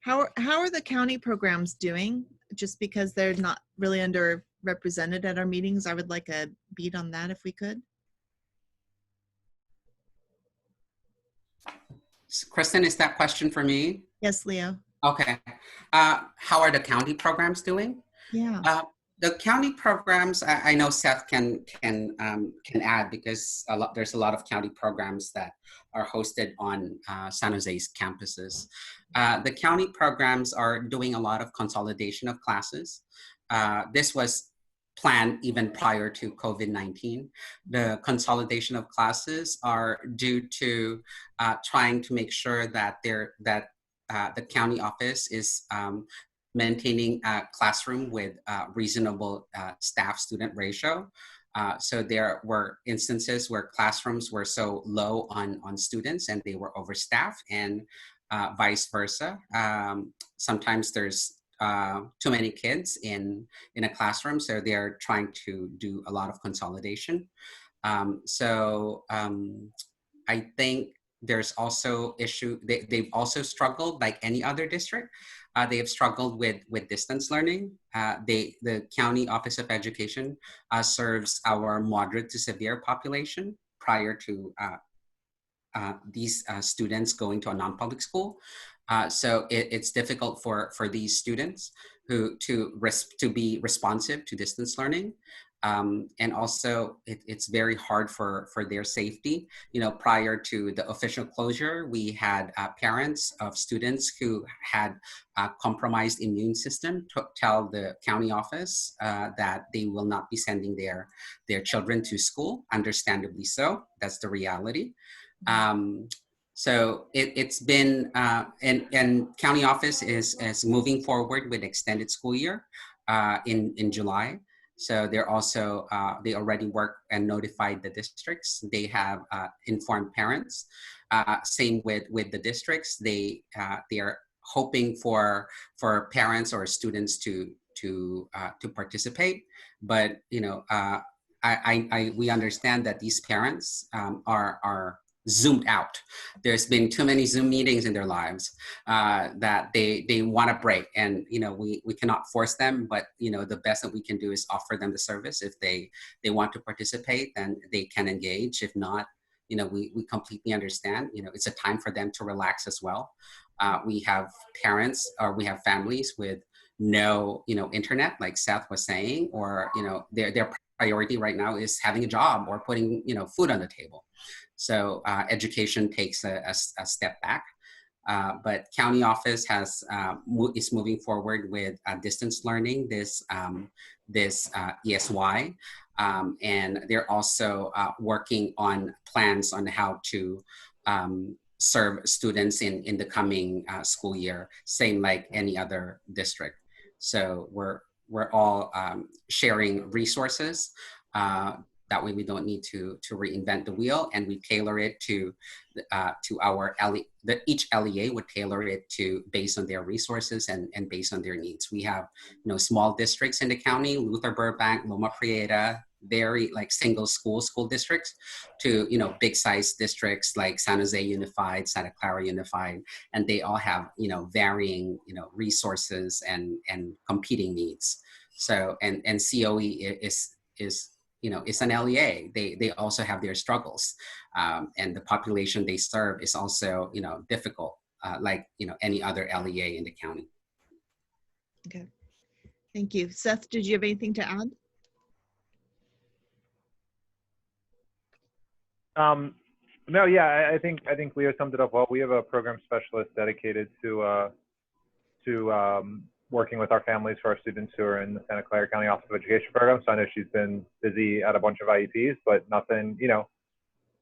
How are the county programs doing? Just because they're not really underrepresented at our meetings, I would like a beat on that if we could. Kristen, is that question for me? Yes, Leo. Okay. How are the county programs doing? Yeah. The county programs, I know Seth can add, because there's a lot of county programs that are hosted on San Jose's campuses. The county programs are doing a lot of consolidation of classes. This was planned even prior to COVID-19. The consolidation of classes are due to trying to make sure that the county office is maintaining a classroom with reasonable staff-student ratio. So there were instances where classrooms were so low on students and they were overstaffed, and vice versa. Sometimes there's too many kids in a classroom, so they're trying to do a lot of consolidation. I think there's also they've also struggled like any other district. They have struggled with distance learning. The County Office of Education serves our moderate to severe population prior to these students going to a non-public school. So it's difficult for these students to be responsive to distance learning. And also it's very hard for their safety. Prior to the official closure, we had parents of students who had a compromised immune system tell the county office that they will not be sending their children to school. Understandably so, that's the reality. So it's been, and county office is moving forward with extended school year in July. So they're also, they already work and notified the districts. They have informed parents. Same with the districts. They are hoping for parents or students to participate. But we understand that these parents are zoomed out. There's been too many Zoom meetings in their lives that they want a break, and we cannot force them, but the best that we can do is offer them the service. If they want to participate, then they can engage. If not, we completely understand. It's a time for them to relax as well. We have parents, or we have families with no internet, like Seth was saying, or their priority right now is having a job or putting food on the table. So education takes a step back, but county office is moving forward with distance learning this ESY, and they're also working on plans on how to serve students in the coming school year, same like any other district. So we're all sharing resources. That way we don't need to reinvent the wheel, and we tailor it to our each LEA would tailor it based on their resources and based on their needs. We have small districts in the county, Luther Burbank, Loma Prieta, very like single school districts, to big size districts like San Jose Unified, Santa Clara Unified, and they all have varying resources and competing needs. So and COE is it's an LEA. They also have their struggles, and the population they serve is also difficult, like any other LEA in the county. Okay, thank you. Seth, did you have anything to add? No, yeah, I think Leo summed it up well. We have a program specialist dedicated to working with our families for our students who are in the Santa Clara County Office of Education program. So I know she's been busy at a bunch of IEPs, but nothing,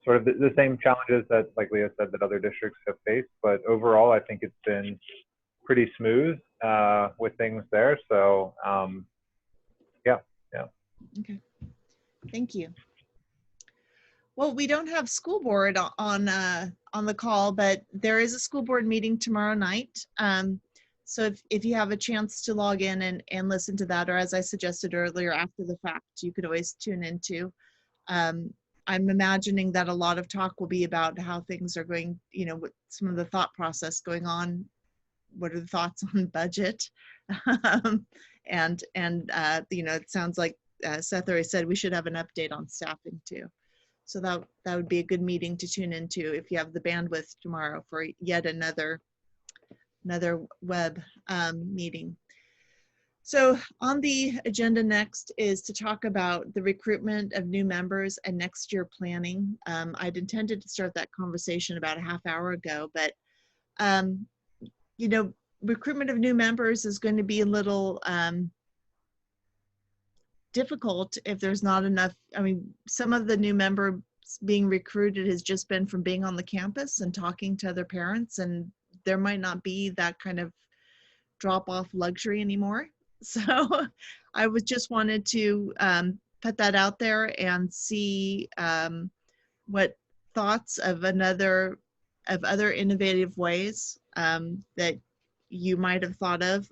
sort of the same challenges that, like Leo said, that other districts have faced. But overall, I think it's been pretty smooth. with things there. So yeah. Okay, thank you. Well, we don't have school board on the call, but there is a school board meeting tomorrow night. So if you have a chance to log in and listen to that, or as I suggested earlier, after the fact, you could always tune into. I'm imagining that a lot of talk will be about how things are going, you know, with some of the thought process going on. What are the thoughts on budget? and you know, it sounds like Seth already said we should have an update on staffing too. So that would be a good meeting to tune into if you have the bandwidth tomorrow for yet another web meeting. So on the agenda next is to talk about the recruitment of new members and next year planning. I'd intended to start that conversation about a half hour ago, but you know, recruitment of new members is going to be a little difficult if there's not enough. I mean, some of the new members being recruited has just been from being on the campus and talking to other parents, and there might not be that kind of drop-off luxury anymore. So I was just wanted to put that out there and see what thoughts of other innovative ways that you might have thought of,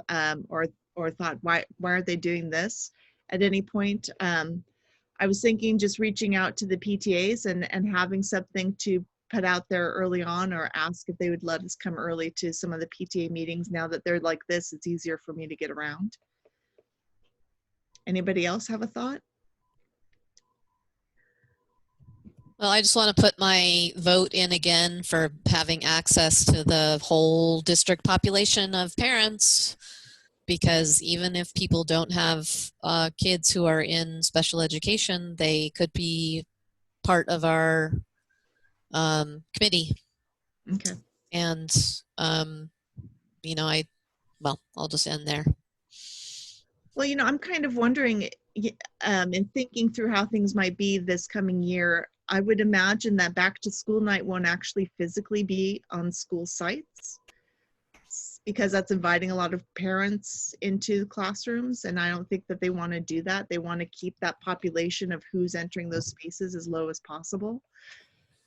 or thought, why are they doing this at any point. I was thinking just reaching out to the PTAs and having something to put out there early on, or ask if they would let us come early to some of the PTA meetings. Now that they're like this, it's easier for me to get around. Anybody else have a thought? Well, I just want to put my vote in again for having access to the whole district population of parents, because even if people don't have kids who are in special education, they could be part of our committee. Okay. And, you know, I'll just end there. Well, you know, I'm kind of wondering, in thinking through how things might be this coming year, I would imagine that back to school night won't actually physically be on school sites, because that's inviting a lot of parents into classrooms, and I don't think that they want to do that. They want to keep that population of who's entering those spaces as low as possible.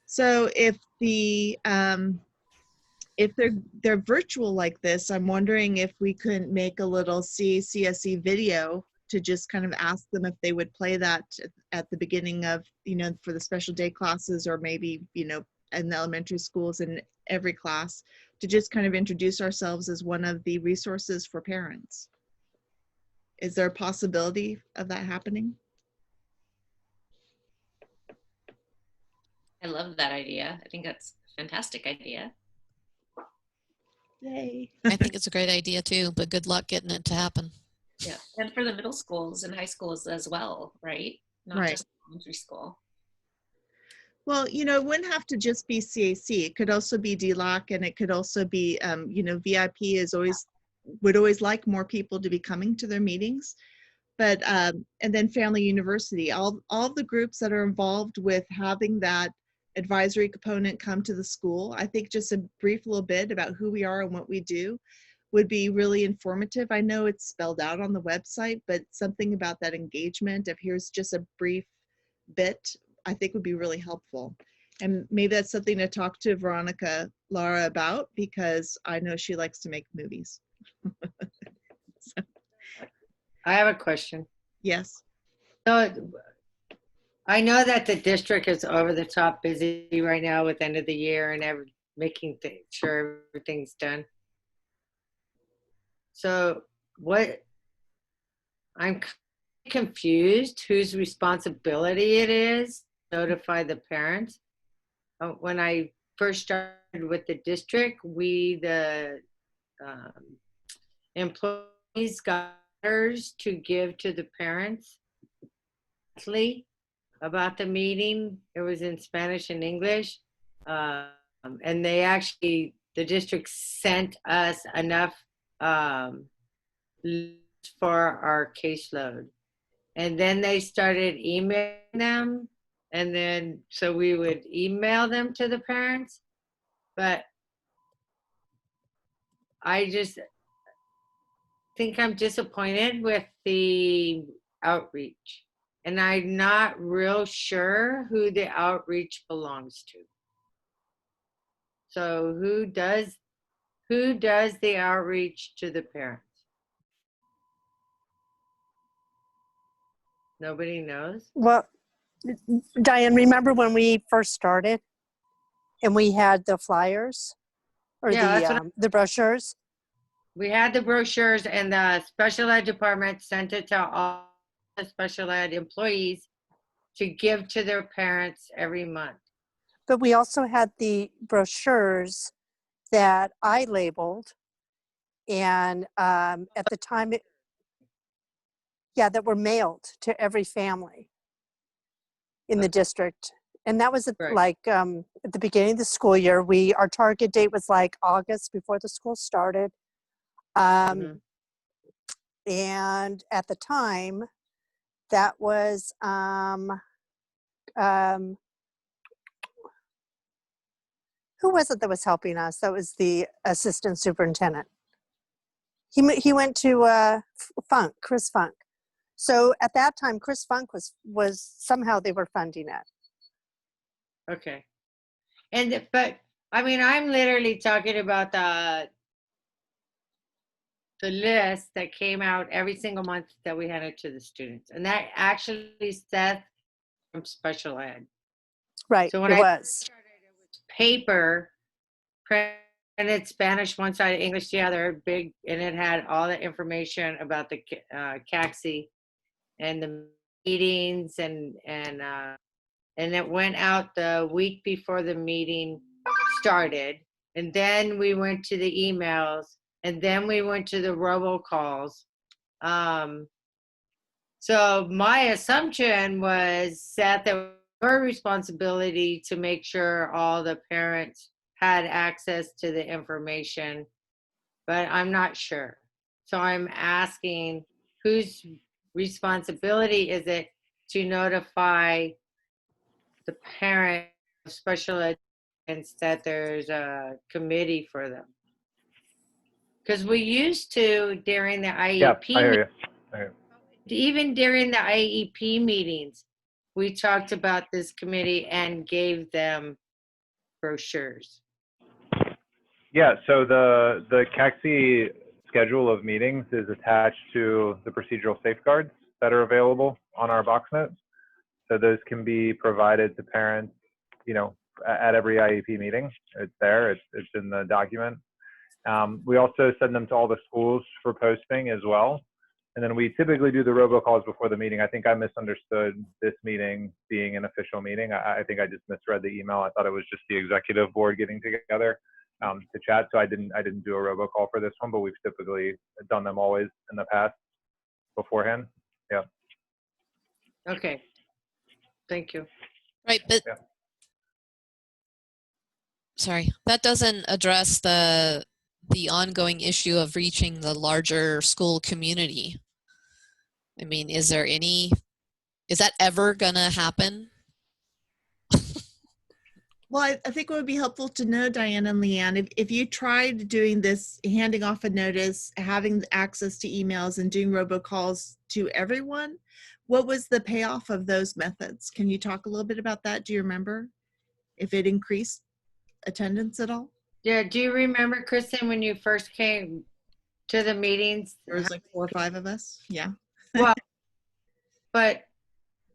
So if they're virtual like this, I'm wondering if we couldn't make a little CACSE video to just kind of ask them if they would play that at the beginning of, you know, for the special day classes, or maybe, you know, in the elementary schools in every class, to just kind of introduce ourselves as one of the resources for parents. Is there a possibility of that happening? I love that idea. I think that's a fantastic idea. Yay. I think it's a great idea too, but good luck getting it to happen. Yeah, and for the middle schools and high schools as well, right? Not Right. just elementary school. Well, you know, it wouldn't have to just be CAC. It could also be DLAC, and it could also be, you know, VIP would always like more people to be coming to their meetings. But, and then Family University, all the groups that are involved with having that advisory component come to the school. I think just a brief little bit about who we are and what we do would be really informative. I know it's spelled out on the website, but something about that engagement, if here's just a brief bit, I think would be really helpful. And maybe that's something to talk to Veronica Lara about, because I know she likes to make movies. So, I have a question. yes. So I know that the district is over the top busy right now with end of the year and making sure everything's done. So I'm confused whose responsibility it is to notify the parents. When I first started with the district, the employees got letters to give to the parents about the meeting. It was in Spanish and English. And the district sent us enough for our caseload. And then they started emailing them. And then, so we would email them to the parents. But think I'm disappointed with the outreach. And I'm not real sure who the outreach belongs to. So who does the outreach to the parents? Nobody knows? Well, Diane, remember when we first started and we had the flyers or Yeah, that's what the brochures? we had the brochures, and the special ed department sent it to all the special ed employees to give to their parents every month. But we also had the brochures that I labeled, and at the time, that were mailed to every family in the district. And that was at, Right. like at the beginning of the school year. Our target date was like August before the school started. Mhm. And at the time, that was who was it that was helping us? That was the assistant superintendent. He went to Chris Funk. So at that time, Chris Funk was somehow they were funding it. Okay. But I mean, I'm literally talking about the list that came out every single month that we handed to the students. And that actually Seth from special ed. Right, So when it I was. started, it was paper, printed Spanish one side, English the other, big, and it had all the information about the CACSE and the meetings, and it went out the week before the meeting started. And then we went to the emails, and then we went to the robocalls. So my assumption was, Seth, that it was your responsibility to make sure all the parents had access to the information, but I'm not sure. So I'm asking, whose responsibility is it to notify the parent of special ed that there's a committee for them? Because we used to during the Yeah, IEP, I hear you. I hear you. even during the IEP meetings, we talked about this committee and gave them brochures. Yeah, so the CACSE schedule of meetings is attached to the procedural safeguards that are available on our BoxNote. So those can be provided to parents, at every IEP meeting. It's there, it's in the document. We also send them to all the schools for posting as well. And then we typically do the robocalls before the meeting. I think I misunderstood this meeting being an official meeting. I think I just misread the email. I thought it was just the executive board getting together to chat. So I didn't do a robocall for this one, but we've typically done them always in the past beforehand. Yeah. Okay. Thank you. Right, but Yeah. sorry, that doesn't address the ongoing issue of reaching the larger school community. I mean, is that ever gonna happen? Well, I think it would be helpful to know, Diane and Leanne, if you tried doing this, handing off a notice, having access to emails and doing robocalls to everyone, what was the payoff of those methods? Can you talk a little bit about that? Do you remember if it increased attendance at all? Yeah, do you remember, Kristen, when you first came to the meetings? There was like 4 or 5 of us. Yeah. Well, but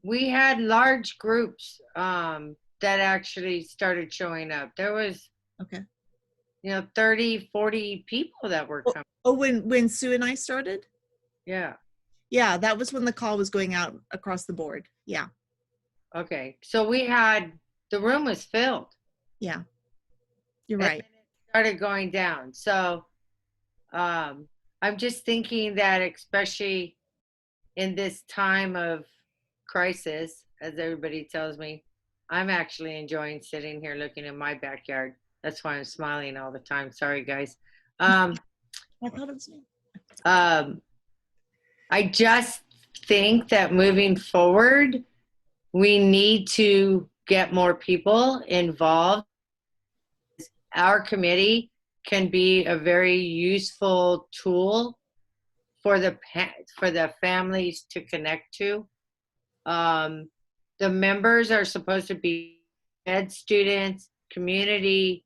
we had large groups that actually started showing up. There was, Okay. 30, 40 people that were coming. Oh, when Sue and I started? Yeah. Yeah, that was when the call was going out across the board. Yeah. Okay. So the room was filled. Yeah. You're And right. then it started going down. So I'm just thinking that, especially in this time of crisis, as everybody tells me, I'm actually enjoying sitting here looking in my backyard. That's why I'm smiling all the time. Sorry, guys. I thought it was me. I just think that moving forward, we need to get more people involved. Our committee can be a very useful tool for the families to connect to. The members are supposed to be ed students, community,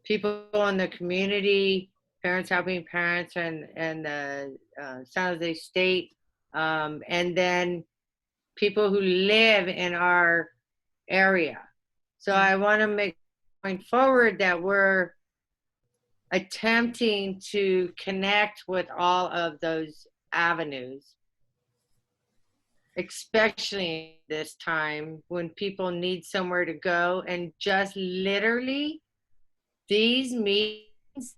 people in the community, parents helping parents, and the San Jose State, and then people who live in our area. So I want to make going forward that we're attempting to connect with all of those avenues, especially this time when people need somewhere to go. And just literally, these meetings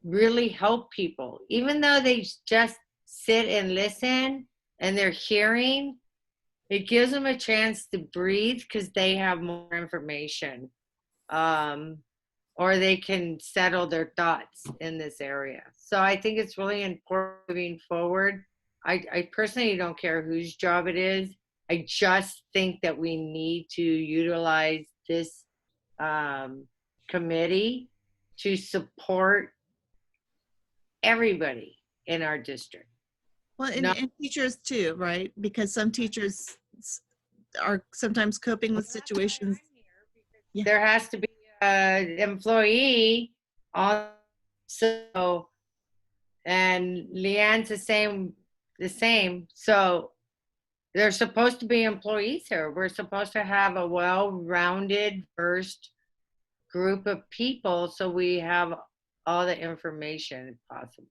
really help people, even though they just sit and listen and they're hearing. It gives them a chance to breathe because they have more information, or they can settle their thoughts in this area. So I think it's really important moving forward. I personally don't care whose job it is. I just think that we need to utilize this committee to support everybody in our district. Well, and teachers too, right? Because some teachers are sometimes coping with situations. Yeah. There has to be an employee on, so, and Leanne's the same. So there's supposed to be employees here. We're supposed to have a well-rounded first group of people, so we have all the information possible.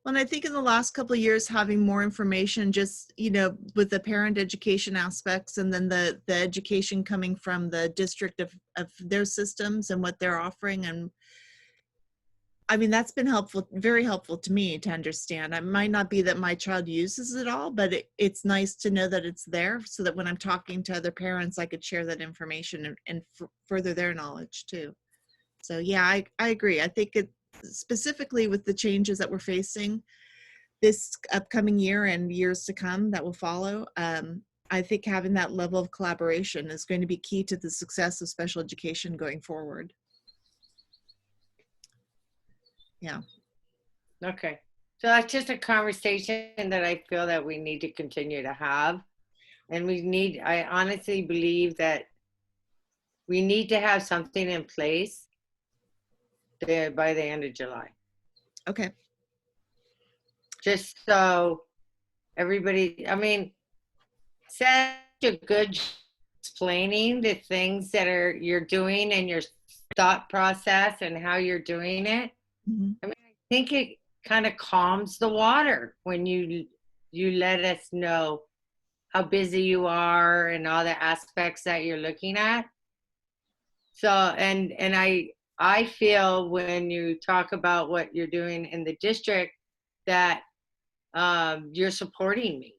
Well, and I think in the last couple of years, having more information, just, you know, with the parent education aspects, and then the education coming from the district of their systems and what they're offering. And I mean, that's been helpful, very helpful to me to understand. It might not be that my child uses it all, but it's nice to know that it's there, so that when I'm talking to other parents, I could share that information and further their knowledge too. So yeah, I agree. I think it, specifically with the changes that we're facing this upcoming year and years to come that will follow, I think having that level of collaboration is going to be key to the success of special education going forward. Yeah. Okay. So that's just a conversation that I feel that we need to continue to have. And I honestly believe that we need to have something in place there by the end of July. Okay. Just so everybody, I mean, such a good job explaining the things that you're doing and your thought process and how you're doing it. Mm-hmm. I mean, I think it kind of calms the water when you let us know how busy you are and all the aspects that you're looking at. So, and I feel when you talk about what you're doing in the district that you're supporting me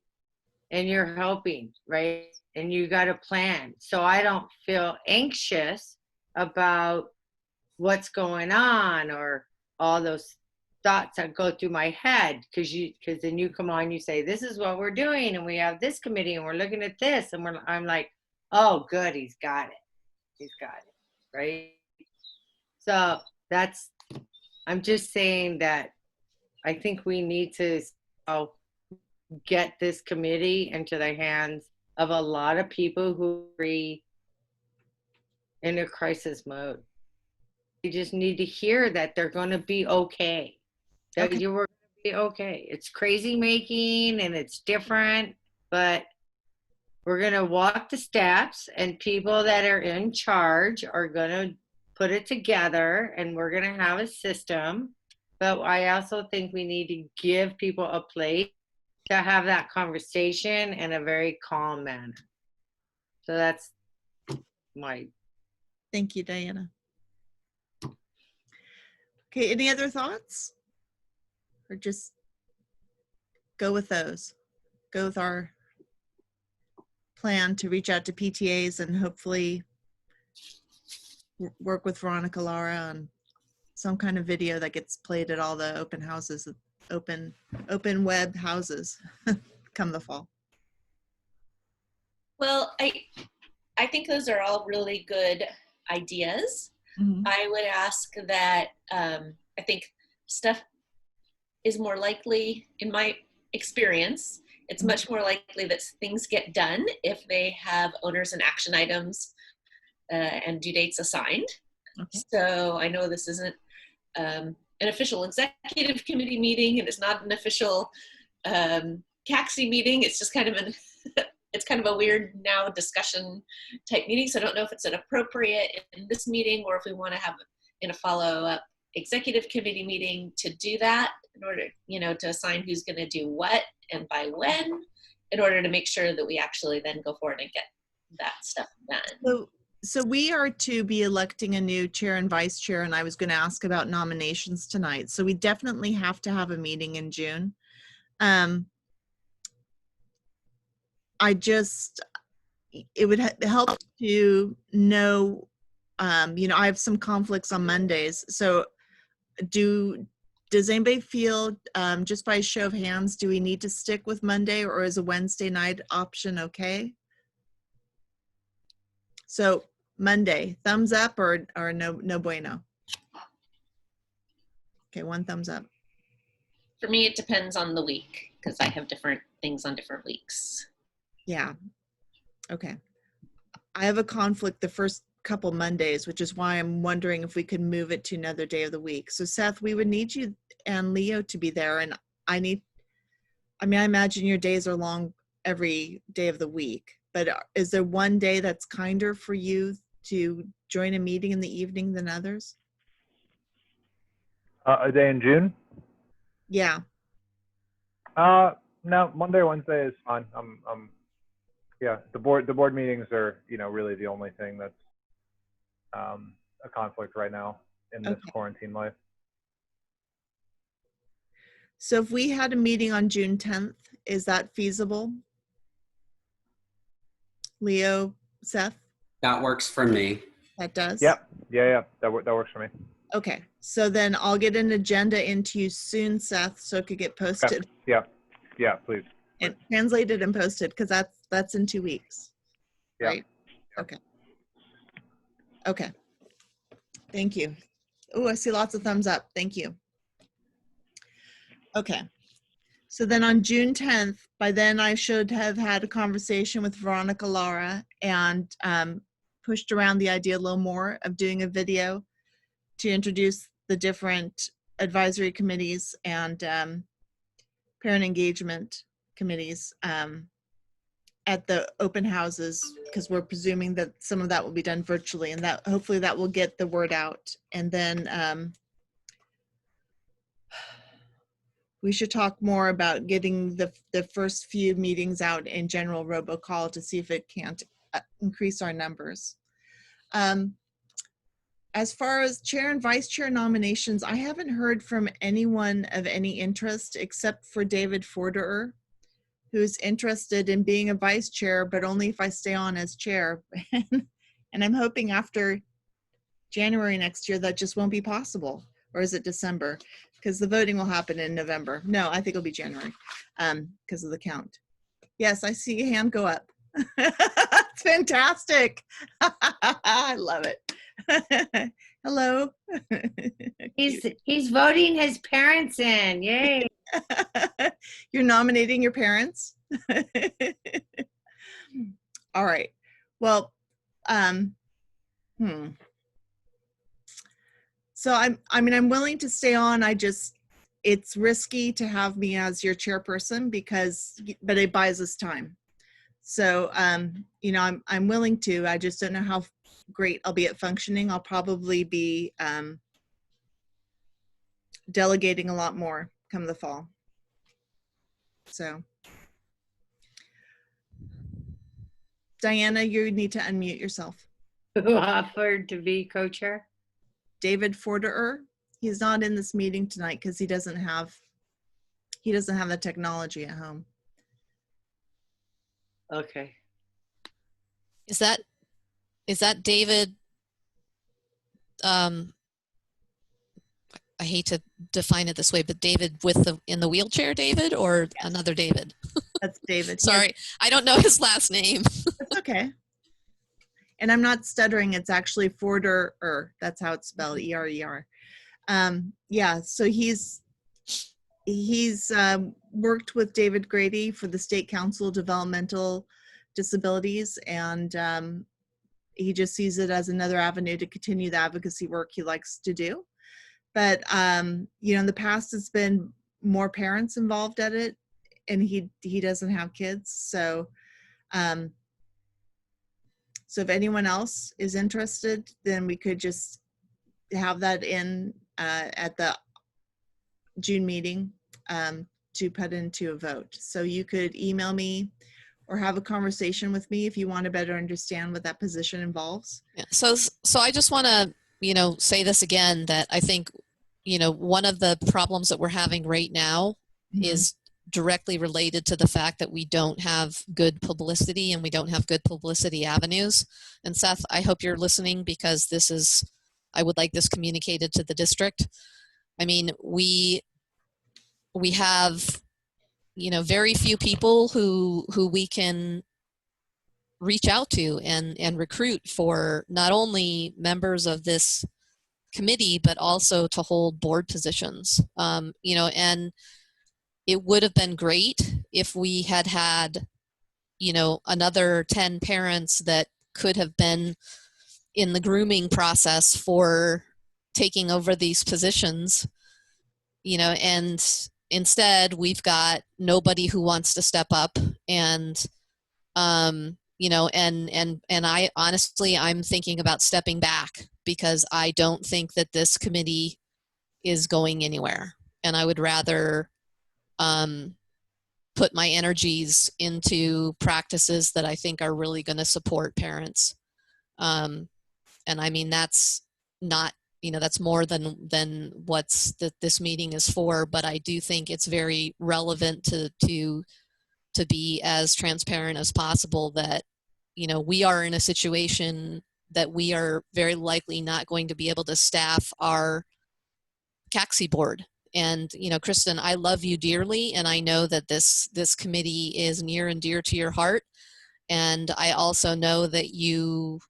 and you're helping, right? And you got a plan. So I don't feel anxious about what's going on or all those thoughts that go through my head, because then you come on, you say, this is what we're doing, and we have this committee, and we're looking at this, and I'm like, oh, good, he's got it, right? So I'm just saying that I think we need to get this committee into the hands of a lot of people who are in a crisis mode. You just need to hear that they're going to be okay. That you were going to be okay. It's crazy making and it's different, but we're going to walk the steps, and people that are in charge are going to put it together, and we're going to have a system. But I also think we need to give people a place to have that conversation in a very calm manner. So that's my. Thank you, Diana. Okay, any other thoughts? Or just go with those? Go with our plan to reach out to PTAs and hopefully work with Veronica Lara on some kind of video that gets played at all the open houses, open web houses come the fall. Well, I think those are all really good ideas. Mm-hmm. I would ask that, I think Steph is more likely, in my experience, it's much more likely that things get done if they have owners and action items and due dates assigned. Okay. So I know this isn't an official executive committee meeting, and it's not an official CACSE meeting. It's just kind of it's kind of a weird now discussion type meeting. So I don't know if it's an appropriate in this meeting, or if we want to have in a follow-up executive committee meeting to do that in order, to assign who's going to do what and by when, in order to make sure that we actually then go forward and get that stuff done. So we are to be electing a new chair and vice chair, and I was going to ask about nominations tonight. So we definitely have to have a meeting in June. It would help to know, I have some conflicts on Mondays. So does anybody feel, just by a show of hands, do we need to stick with Monday, or is a Wednesday night option okay? So Monday, thumbs up or no bueno? Okay, one thumbs up. For me, it depends on the week, because I have different things on different weeks. Yeah. Okay. I have a conflict the first couple Mondays, which is why I'm wondering if we could move it to another day of the week. So Seth, we would need you and Leo to be there, and I imagine your days are long every day of the week, but is there one day that's kinder for you to join a meeting in the evening than others? A day in June? Yeah. No, Monday or Wednesday is fine. Yeah, the board meetings are, really the only thing that's a conflict right now in this quarantine life. So if we had a meeting on June 10th, is that feasible? Leo, Seth? That works for me. That does? Yep. Yeah. That works for me. Okay. So then I'll get an agenda into you soon, Seth, so it could get posted. Okay. Yeah, please. And translated and posted, because that's in 2 weeks. Yeah. Right? Okay. Okay. Thank you. Oh, I see lots of thumbs up. Thank you. Okay. So then on June 10th, by then I should have had a conversation with Veronica Lara and pushed around the idea a little more of doing a video to introduce the different advisory committees and parent engagement committees at the open houses, because we're presuming that some of that will be done virtually, and that hopefully that will get the word out. And then we should talk more about getting the first few meetings out in general robocall to see if it can't increase our numbers. As far as chair and vice chair nominations, I haven't heard from anyone of any interest except for David Forderer, who's interested in being a vice chair, but only if I stay on as chair. And I'm hoping after January next year that just won't be possible. Or is it December? Because the voting will happen in November. No, I think it'll be January because of the count. Yes, I see a hand go up. It's fantastic. I love it. Hello. He's voting his parents in. Yay. You're nominating your parents? All right. Well, So I'm willing to stay on. It's risky to have me as your chairperson but it buys us time. So, I'm willing to. I just don't know how great I'll be at functioning. I'll probably be delegating a lot more come the fall. So, Diana, you need to unmute yourself. Who offered to be co-chair? David Forderer. He's not in this meeting tonight because he doesn't have the technology at home. Okay. Is that David? I hate to define it this way, but David in the wheelchair, David, or another David? That's David. Sorry, I don't know his last name. That's okay. And I'm not stuttering. It's actually Forderer. That's how it's spelled, E-R-E-R. Yeah, so he's he's worked with David Grady for the State Council of Developmental Disabilities, and he just sees it as another avenue to continue the advocacy work he likes to do. But you know, in the past, it's been more parents involved at it, and he doesn't have kids, so so if anyone else is interested, then we could just have that in at the June meeting to put into a vote. So you could email me or have a conversation with me if you want to better understand what that position involves. Yeah. So I just want to, you know, say this again, that I think, you know, one of the problems that we're having right now is directly related to the fact that we don't have good publicity and we don't have good publicity avenues. And Seth, I hope you're listening, because this is, I would like this communicated to the district. I mean, we have, you know, very few people who we can reach out to and recruit for not only members of this committee, but also to hold board positions. You know, and it would have been great if we had, you know, another 10 parents that could have been in the grooming process for taking over these positions, you know, and instead we've got nobody who wants to step up. And you know, and I honestly, I'm thinking about stepping back, because I don't think that this committee is going anywhere, and I would rather put my energies into practices that I think are really going to support parents. And I mean, that's not, you know, that's more than what's that this meeting is for, but I do think it's very relevant to be as transparent as possible that, you know, we are in a situation that we are very likely not going to be able to staff our CACSE board. And, you know, Kristen, I love you dearly, and I know that this committee is near and dear to your heart. And I also know that you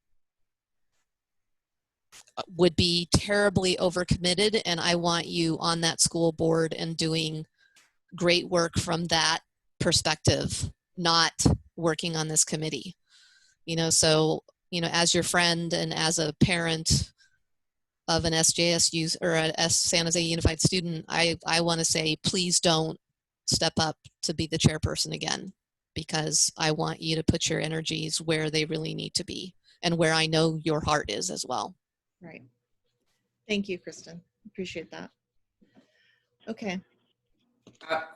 would be terribly overcommitted, and I want you on that school board and doing great work from that perspective, not working on this committee. You know, so, you know, as your friend and as a parent of an SJSU or a San Jose Unified student, I want to say, please don't step up to be the chairperson again, because I want you to put your energies where they really need to be and where I know your heart is as well. Right. Thank you, Kristen. Appreciate that. Okay.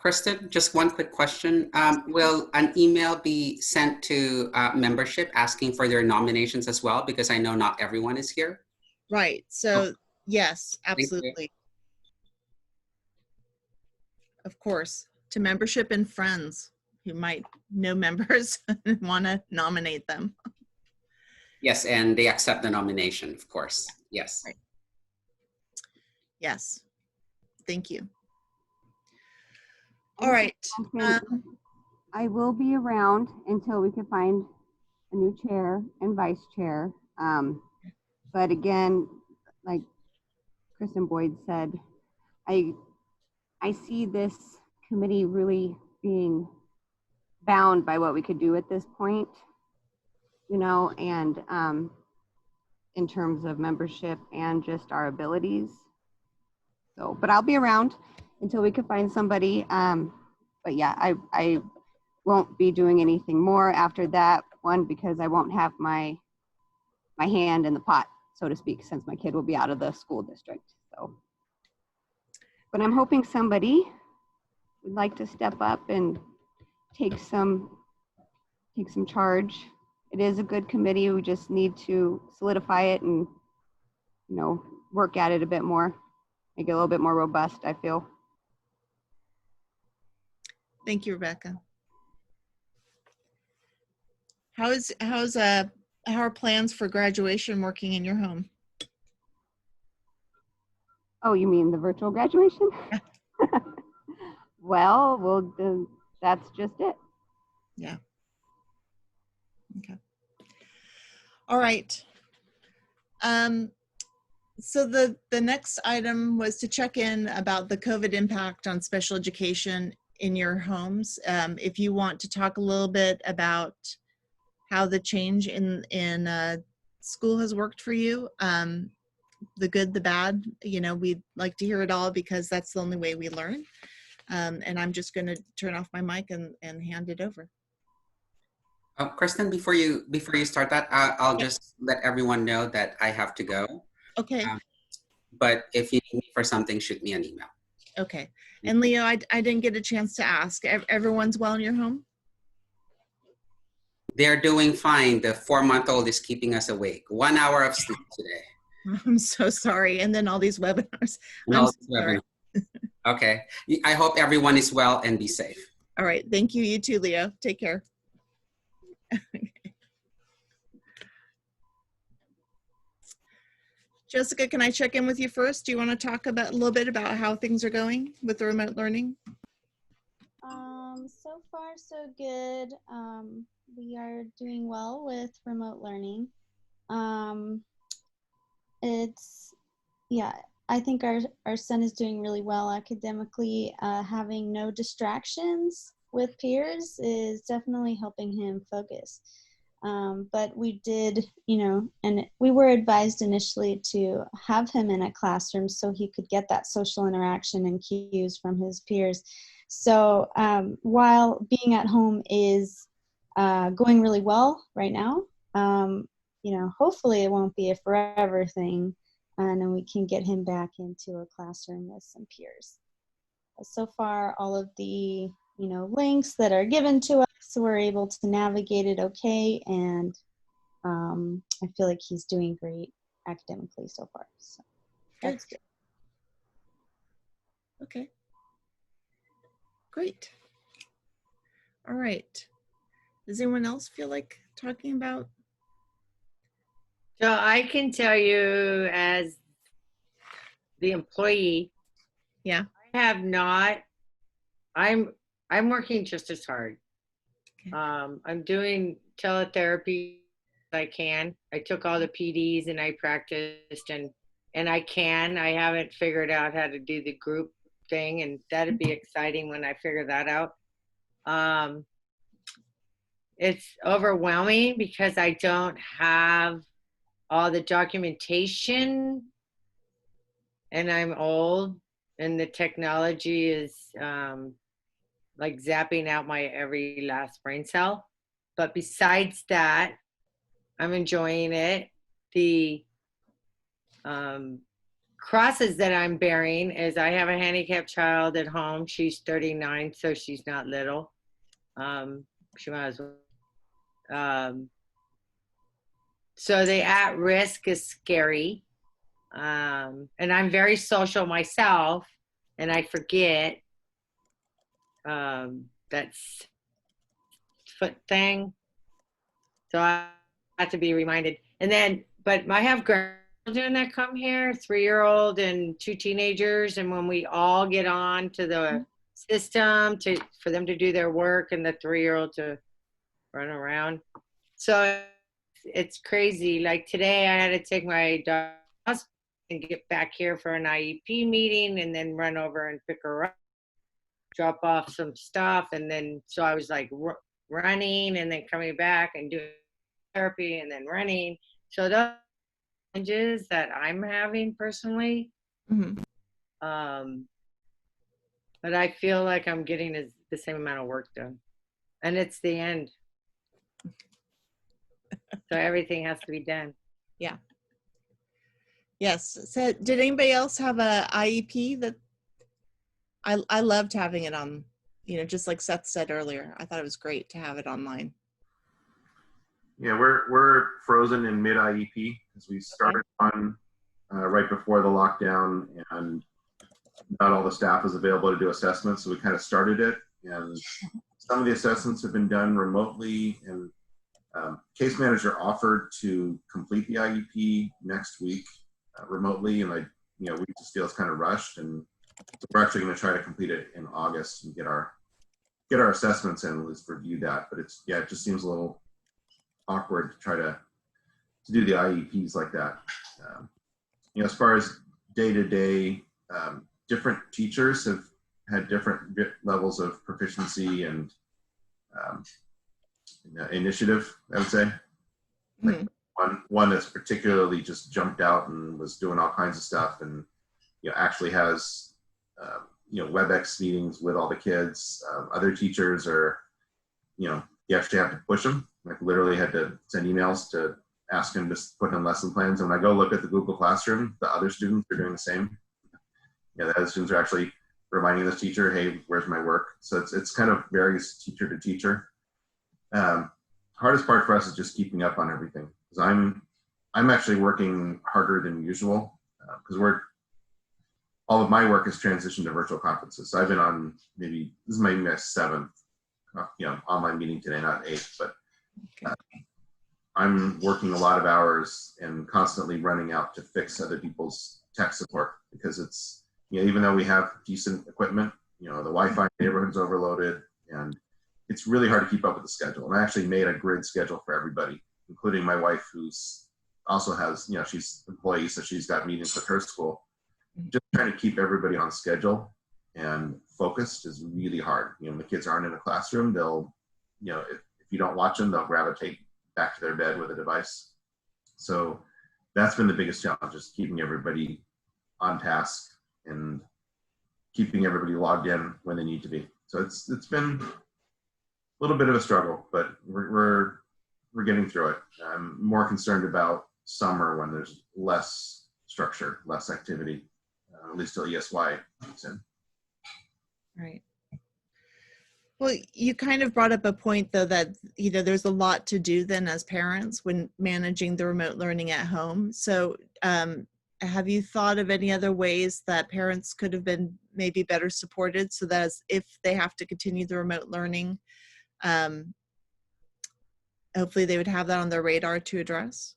Kristen, just one quick question. Will an email be sent to membership asking for their nominations as well? Because I know not everyone is here. Right. So yes, Thank you. absolutely. Of course, to membership and friends who might know members and want to nominate them. Yes, and they accept the nomination, of course. Yes. Right. Yes. Thank you. All right. I will be around until we can find a new chair and vice chair. But again, like Kristen Boyd said, I see this committee really being bound by what we could do at this point, you know, and in terms of membership and just our abilities. So, but I'll be around until we can find somebody. But yeah, I won't be doing anything more after that one, because I won't have my hand in the pot, so to speak, since my kid will be out of the school district. So, but I'm hoping somebody would like to step up and take some charge. It is a good committee. We just need to solidify it and, you know, work at it a bit more, make it a little bit more robust, I feel. Thank you, Rebecca. How are plans for graduation working in your home? Oh, you mean the virtual graduation? Well, that's just it. Yeah. Okay. All right. So the next item was to check in about the COVID impact on special education in your homes. If you want to talk a little bit about how the change in school has worked for you, the good, the bad, you know, we'd like to hear it all because that's the only way we learn. And I'm just going to turn off my mic and hand it over. Kristen, before you start that, I'll just let everyone know that I have to go. Okay. But if you need me for something, shoot me an email. Okay. And Leo, I didn't get a chance to ask. Everyone's well in your home? They're doing fine. The 4-month-old is keeping us awake. 1 hour of sleep today. I'm so sorry. And then all these webinars. No, okay. I hope everyone is well and be safe. All right. Thank you. You too, Leo. Take care. Jessica, can I check in with you first? Do you want to talk about a little bit about how things are going with the remote learning? So far so good. We are doing well with remote learning. I think our son is doing really well academically. Having no distractions with peers is definitely helping him focus. But we did, and we were advised initially to have him in a classroom so he could get that social interaction and cues from his peers. So while being at home is going really well right now, hopefully it won't be a forever thing, and then we can get him back into a classroom with some peers. So far, all of the links that are given to us, we're able to navigate it okay, and I feel like he's doing great academically so far. So that's good. Okay. Great. All right. Does anyone else feel like talking about? So I can tell you as the employee, yeah, I have not, I'm working just as hard. Okay. I'm doing teletherapy as I can. I took all the PDs and I practiced and I haven't figured out how to do the group thing, and that'd be exciting when I figure that out. It's overwhelming because I don't have all the documentation, and I'm old, and the technology is like zapping out my every last brain cell. But besides that, I'm enjoying it. The crosses that I'm bearing is I have a handicapped child at home. She's 39, so she's not little. She might as well. So the at risk is scary. And I'm very social myself, and I forget that foot thing. So I have to be reminded. And then, but I have grandchildren that come here, 3-year-old and 2 teenagers. And when we all get on to the system for them to do their work and the 3-year-old to run around. So it's crazy. Like today I had to take my dog and get back here for an IEP meeting and then run over and pick her up, drop off some stuff. And then, so I was like running and then coming back and doing therapy and then running. So those challenges that I'm having personally, but I feel like I'm getting the same amount of work done, and it's the end. So everything has to be done. Yeah. Yes. So did anybody else have a IEP that I loved having it on, just like Seth said earlier, I thought it was great to have it online. Yeah, we're frozen in mid IEP because we started on right before the lockdown, and not all the staff was available to do assessments. So we kind of started it, and some of the assessments have been done remotely, and case manager offered to complete the IEP next week remotely, and we just feel it's kind of rushed, and so we're actually going to try to complete it in August and get our assessments in, and let's review that. But it just seems a little awkward to try to do the IEPs like that. as far as day-to-day, different teachers have had different levels of proficiency and initiative, I would say. Like one that's particularly just jumped out and was doing all kinds of stuff, and actually has WebEx meetings with all the kids. Other teachers are, you actually have to push them. Like literally had to send emails to ask them to put in lesson plans. And when I go look at the Google Classroom, the other students are doing the same. The other students are actually reminding the teacher, hey, where's my work? So it's kind of varies teacher to teacher. Hardest part for us is just keeping up on everything. Because I'm actually working harder than usual because all of my work has transitioned to virtual conferences. So I've been on this is my 7th online meeting today, not 8th, but I'm working a lot of hours and constantly running out to fix other people's tech support because it's, even though we have decent equipment, the Wi-Fi in the neighborhood's overloaded and it's really hard to keep up with the schedule. And I actually made a grid schedule for everybody, including my wife, who's also has, she's an employee, so she's got meetings with her school. Just trying to keep everybody on schedule and focused is really hard. The kids aren't in a classroom. They'll, if you don't watch them, they'll gravitate back to their bed with a device. So that's been the biggest challenge, is keeping everybody on task and keeping everybody logged in when they need to be. So it's been a little bit of a struggle, but we're getting through it. I'm more concerned about summer when there's less structure, less activity, at least till ESY comes in. Right. Well, you kind of brought up a point though that, there's a lot to do then as parents when managing the remote learning at home. So have you thought of any other ways that parents could have been maybe better supported so that if they have to continue the remote learning, hopefully they would have that on their radar to address?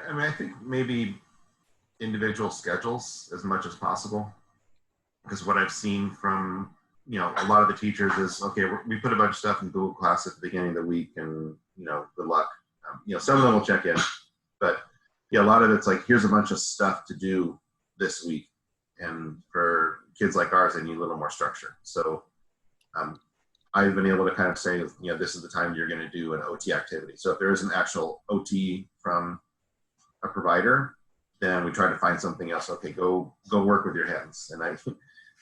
I think maybe individual schedules as much as possible. Because what I've seen from, a lot of the teachers is, okay, we put a bunch of stuff in Google Class at the beginning of the week and, good luck. Some of them will check in, but a lot of it's like, here's a bunch of stuff to do this week. And for kids like ours, they need a little more structure. So I've been able to kind of say, this is the time you're going to do an OT activity. So if there is an actual OT from a provider, then we try to find something else. Okay, go work with your hands. And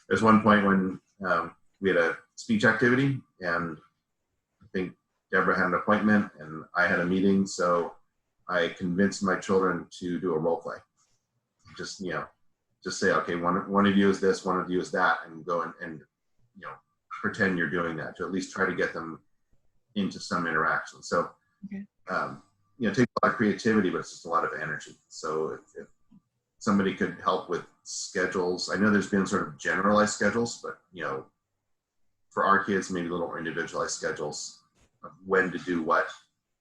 there's one point when we had a speech activity, and I think Deborah had an appointment and I had a meeting, so I convinced my children to do a role play. Just say, okay, one of you is this, one of you is that, and go and pretend you're doing that, to at least try to get them into some interaction. So it takes a lot of creativity, but it's just a lot of energy. So if somebody could help with schedules, I know there's been sort of generalized schedules, but for our kids, maybe a little more individualized schedules of when to do what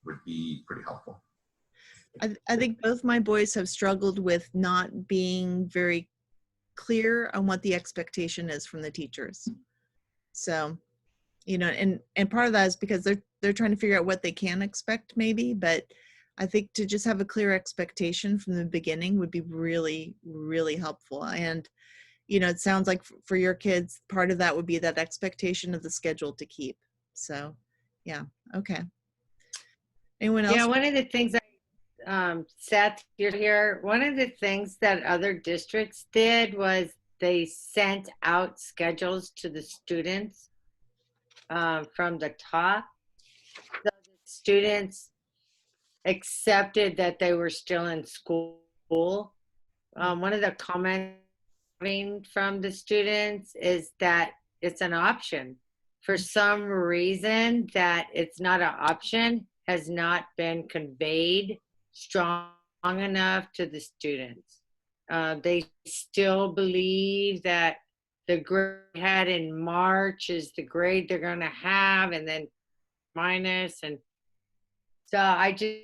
would be pretty helpful. I think both my boys have struggled with not being very clear on what the expectation is from the teachers. So, and part of that is because they're trying to figure out what they can expect maybe, but I think to just have a clear expectation from the beginning would be really, really helpful. And, it sounds like for your kids, part of that would be that expectation of the schedule to keep. So, yeah. Okay. Anyone else? Yeah, one of the things Seth, you're here. One of the things that other districts did was they sent out schedules to the students from the top. So the students accepted that they were still in school. One of the comments from the students is that it's an option. For some reason, that it's not an option has not been conveyed strong enough to the students. They still believe that the grade had in March is the grade they're going to have, and then minus. And so I just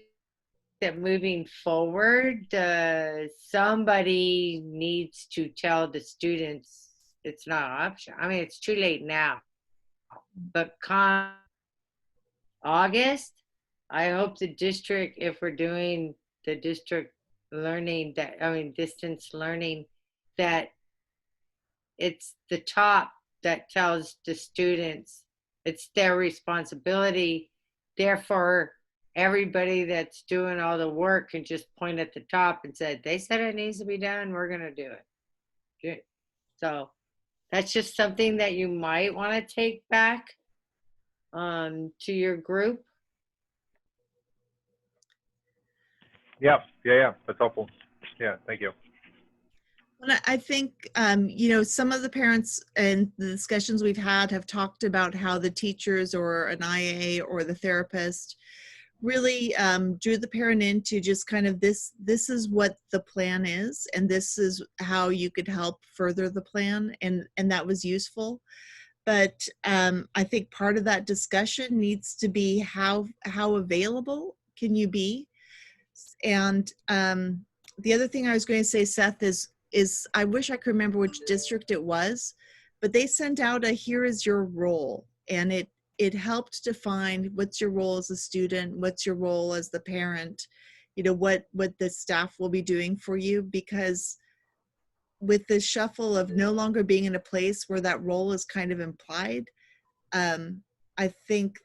that moving forward, somebody needs to tell the students it's not an option. I mean, it's too late now, but come August, I hope the district, if we're doing the district learning distance learning, that it's the top that tells the students it's their responsibility. Therefore, everybody that's doing all the work can just point at the top and say, they said it needs to be done, we're going to do it. So that's just something that you might want to take back to your group. Yeah, yeah, that's helpful. Yeah, thank you. And I think, some of the parents and the discussions we've had have talked about how the teachers or an IA or the therapist really drew the parent into just kind of this is what the plan is, and this is how you could help further the plan, and that was useful. But I think part of that discussion needs to be how available can you be. And the other thing I was going to say, Seth, is I wish I could remember which district it was, but they sent out a here is your role, and it helped define what's your role as a student, what's your role as the parent, what the staff will be doing for you, because with the shuffle of no longer being in a place where that role is kind of implied, I think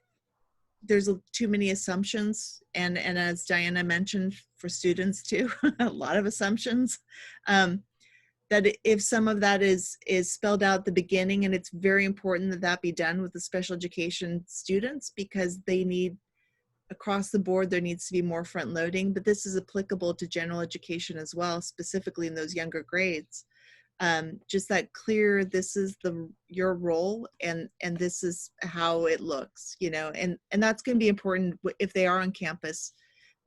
there's too many assumptions, and as Diana mentioned, for students too, a lot of assumptions, that if some of that is spelled out at the beginning, and it's very important that that be done with the special education students, because they need, across the board, there needs to be more front loading, but this is applicable to general education as well, specifically in those younger grades. Just that clear, this is your role, and this is how it looks, and that's going to be important if they are on campus.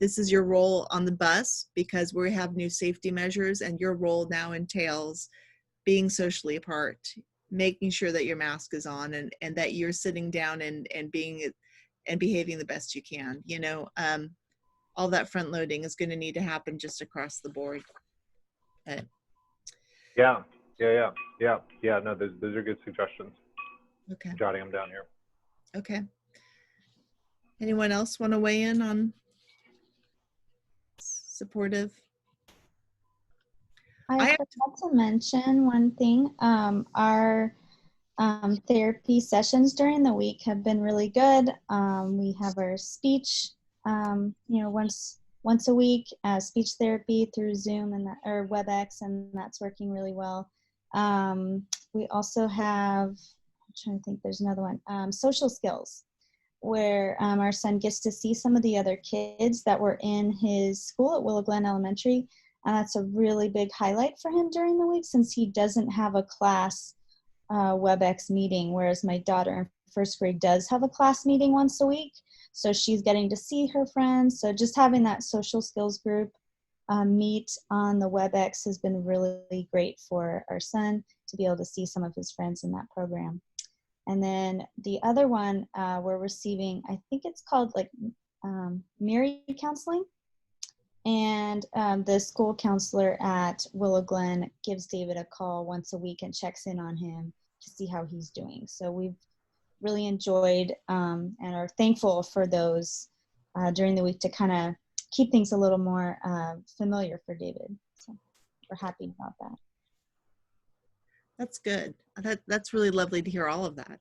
This is your role on the bus, because we have new safety measures, and your role now entails being socially apart, making sure that your mask is on, and that you're sitting down and being and behaving the best you can. All that front loading is going to need to happen just across the board. But, Yeah. No, those are good suggestions. okay. Jotting them down here. Okay. Anyone else want to weigh in on supportive? I forgot to mention one thing. Our therapy sessions during the week have been really good. We have our speech, once a week, speech therapy through Zoom or WebEx, and that's working really well. We also have, I'm trying to think, there's another one, social skills, where our son gets to see some of the other kids that were in his school at Willow Glen Elementary. And that's a really big highlight for him during the week, since he doesn't have a class WebEx meeting, whereas my daughter in first grade does have a class meeting once a week. So she's getting to see her friends. So just having that social skills group meet on the WebEx has been really great for our son to be able to see some of his friends in that program. And then the other one, we're receiving, I think it's called Mary Counseling. And the school counselor at Willow Glen gives David a call once a week and checks in on him to see how he's doing. So we've really enjoyed and are thankful for those during the week to kind of keep things a little more familiar for David. So we're happy about that. That's good. That's really lovely to hear all of that.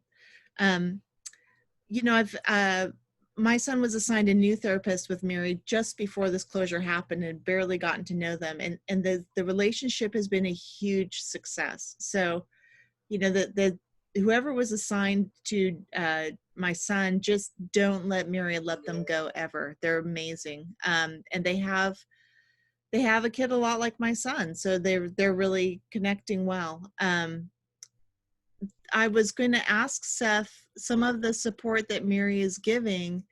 My son was assigned a new therapist with Mary just before this closure happened, and barely gotten to know them. And the relationship has been a huge success. So, whoever was assigned to my son, just don't let Mary let them go ever. They're amazing. And they have a kid a lot like my son. So they're really connecting well. I was going to ask Seth, some of the support that Mary is giving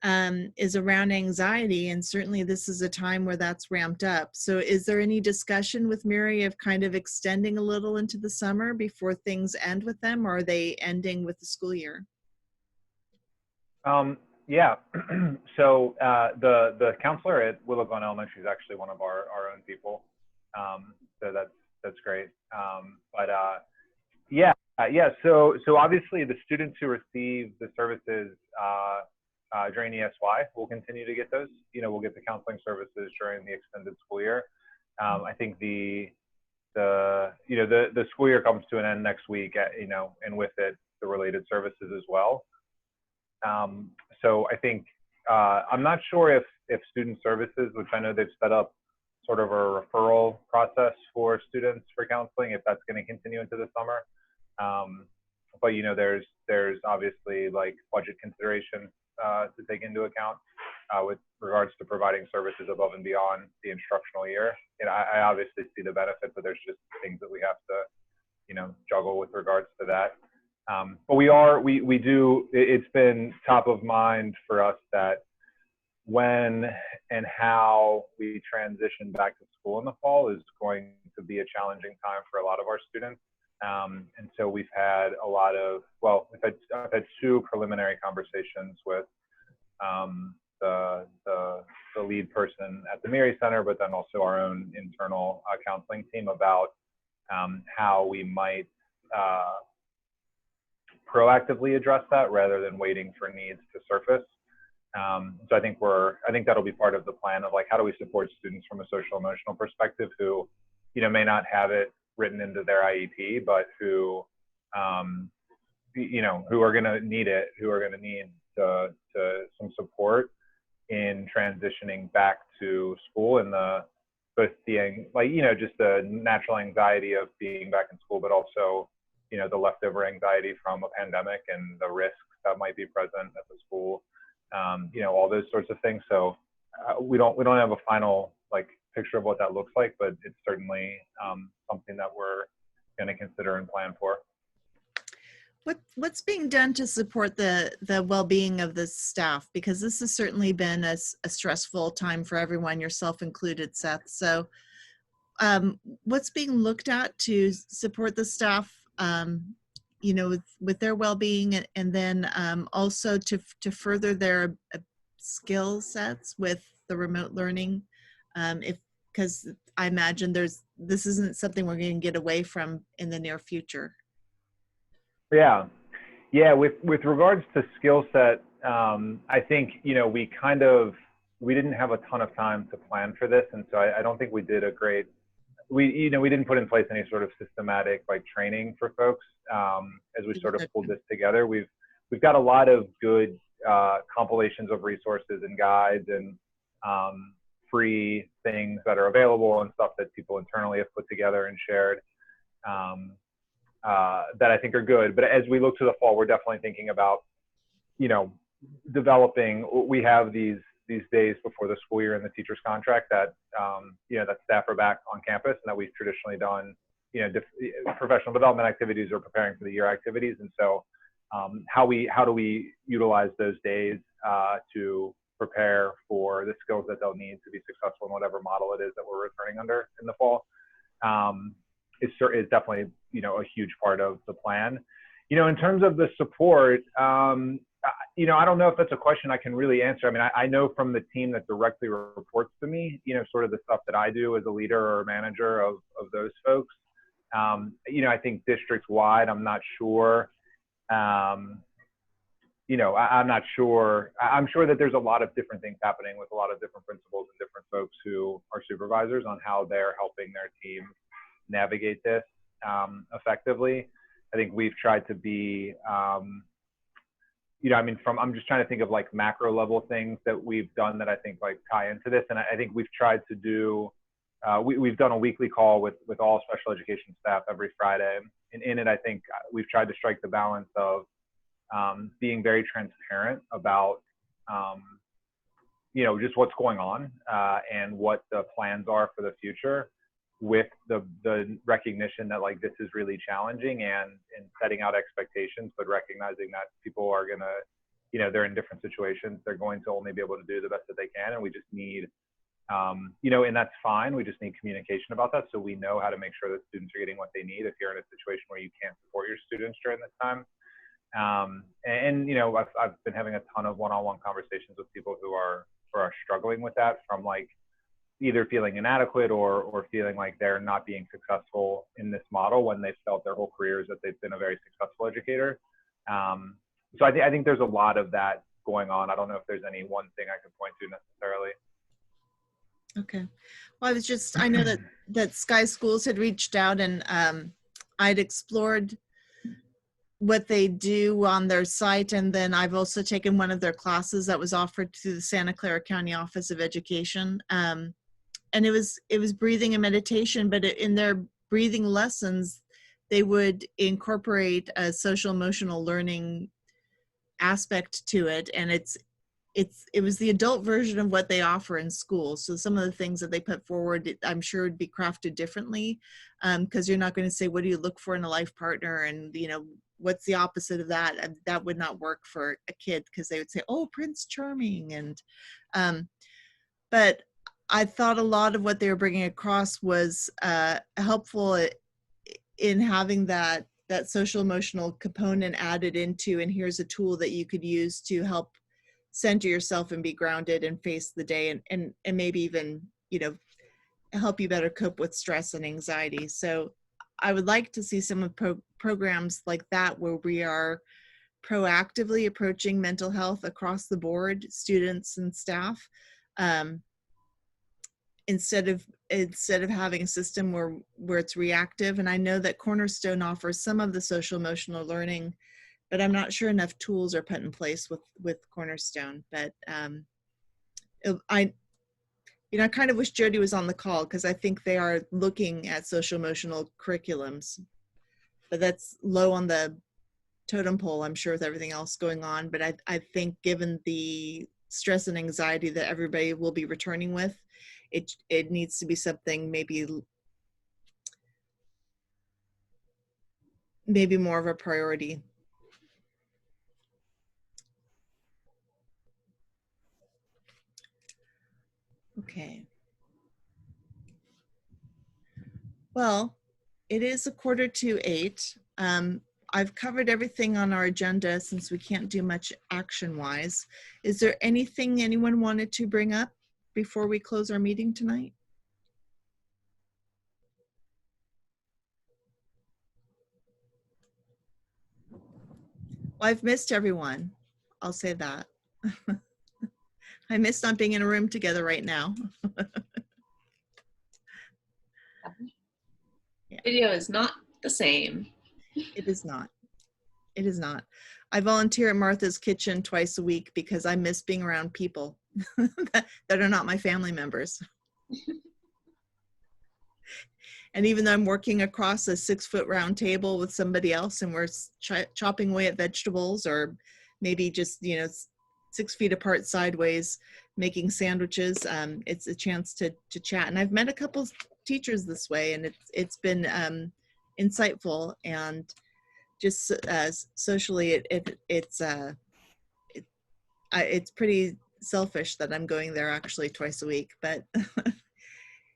is around anxiety, and certainly this is a time where that's ramped up. So is there any discussion with Mary of kind of extending a little into the summer before things end with them, or are they ending with the school year? Yeah. So the counselor at Willow Glen Elementary is actually one of our own people. So that's great. Yeah. So obviously the students who receive the services during ESY, we'll continue to get those. You know, we'll get the counseling services during the extended school year. I think the school year comes to an end next week, and with it, the related services as well. So I think, I'm not sure if student services, which I know they've set up sort of a referral process for students for counseling, if that's going to continue into the summer. But, you know, there's obviously like budget consideration to take into account with regards to providing services above and beyond the instructional year. And I obviously see the benefit, but there's just things that we have to, you know, juggle with regards to that. But we do, it's been top of mind for us that when and how we transition back to school in the fall is going to be a challenging time for a lot of our students. And so we've had a lot of, well, I've had 2 preliminary conversations with the lead person at the Mary Center, but then also our own internal counseling team about how we might proactively address that rather than waiting for needs to surface. So I think that'll be part of the plan of like, how do we support students from a social emotional perspective who, you know, may not have it written into their IEP, but who, you know, who are going to need it, who are going to need some support in transitioning back to school, and both the, like, you know, just the natural anxiety of being back in school, but also, you know, the leftover anxiety from a pandemic and the risks that might be present at the school, you know, all those sorts of things. So we don't have a final like picture of what that looks like, but it's certainly something that we're going to consider and plan for. What's being done to support the well-being of the staff? Because this has certainly been a stressful time for everyone, yourself included, Seth. So what's being looked at to support the staff, you know, with their well-being, and then also to further their skill sets with the remote learning? Because I imagine this isn't something we're going to get away from in the near future. Yeah. With regards to skill set, I think, you know, we didn't have a ton of time to plan for this, and so I don't think we did a great. We didn't put in place any sort of systematic like training for folks as we sort of pulled this together. We've got a lot of good compilations of resources and guides and free things that are available and stuff that people internally have put together and shared. That I think are good. But as we look to the fall, we're definitely thinking about, you know, developing. We have these days before the school year in the teacher's contract that, you know, that staff are back on campus and that we've traditionally done, you know, professional development activities or preparing for the year activities. And so how do we utilize those days to prepare for the skills that they'll need to be successful in whatever model it is that we're returning under in the fall? Is definitely, you know, a huge part of the plan. You know, in terms of the support, you know, I don't know if that's a question I can really answer. I mean, I know from the team that directly reports to me, you know, sort of the stuff that I do as a leader or manager of those folks. You know, I think district wide, I'm not sure. You know, I'm not sure. I'm sure that there's a lot of different things happening with a lot of different principals and different folks who are supervisors on how they're helping their team navigate this effectively. I think we've tried to be, you know, I mean, I'm just trying to think of like macro level things that we've done that I think like tie into this. And I think we've tried to do, we've done a weekly call with all special education staff every Friday. And in it, I think we've tried to strike the balance of being very transparent about, you know, just what's going on and what the plans are for the future, with the recognition that like this is really challenging, and setting out expectations, but recognizing that people are gonna, you know, they're in different situations. They're going to only be able to do the best that they can, and we just need, you know, and that's fine. We just need communication about that, so we know how to make sure that students are getting what they need if you're in a situation where you can't support your students during this time. And you know, I've been having a ton of one-on-one conversations with people who are struggling with that, from like either feeling inadequate or feeling like they're not being successful in this model when they've felt their whole careers that they've been a very successful educator. So I think there's a lot of that going on. I don't know if there's any one thing I could point to necessarily. Okay. Well, I know that Sky Schools had reached out, and I'd explored what they do on their site. And then I've also taken one of their classes that was offered through the Santa Clara County Office of Education. And it was breathing and meditation, but in their breathing lessons, they would incorporate a social emotional learning aspect to it. And it was the adult version of what they offer in school. So some of the things that they put forward, I'm sure would be crafted differently, because you're not going to say, what do you look for in a life partner? And, you know, what's the opposite of that? And that would not work for a kid, because they would say, oh, Prince Charming. And, but I thought a lot of what they were bringing across was helpful in having that social emotional component added into, and here's a tool that you could use to help center yourself and be grounded and face the day, and maybe even, you know, help you better cope with stress and anxiety. So I would like to see some of programs like that, where we are proactively approaching mental health across the board, students and staff, instead of having a system where it's reactive. And I know that Cornerstone offers some of the social emotional learning, but I'm not sure enough tools are put in place with Cornerstone. But I kind of wish Jody was on the call, because I think they are looking at social emotional curriculums, but that's low on the totem pole, I'm sure, with everything else going on. But I think given the stress and anxiety that everybody will be returning with, it needs to be something maybe more of a priority. Okay. Well, it is 7:45. I've covered everything on our agenda, since we can't do much action-wise. Is there anything anyone wanted to bring up before we close our meeting tonight? Well, I've missed everyone. I'll say that. I miss not being in a room together right now. Yeah. Video is not the same. It is not. It is not. I volunteer at Martha's Kitchen twice a week because I miss being around people that are not my family members. And even though I'm working across a 6-foot round table with somebody else, and we're chopping away at vegetables, or maybe just, 6 feet apart sideways, making sandwiches, it's a chance to chat. And I've met a couple teachers this way, and it's been insightful, and just socially, it's pretty selfish that I'm going there actually twice a week, but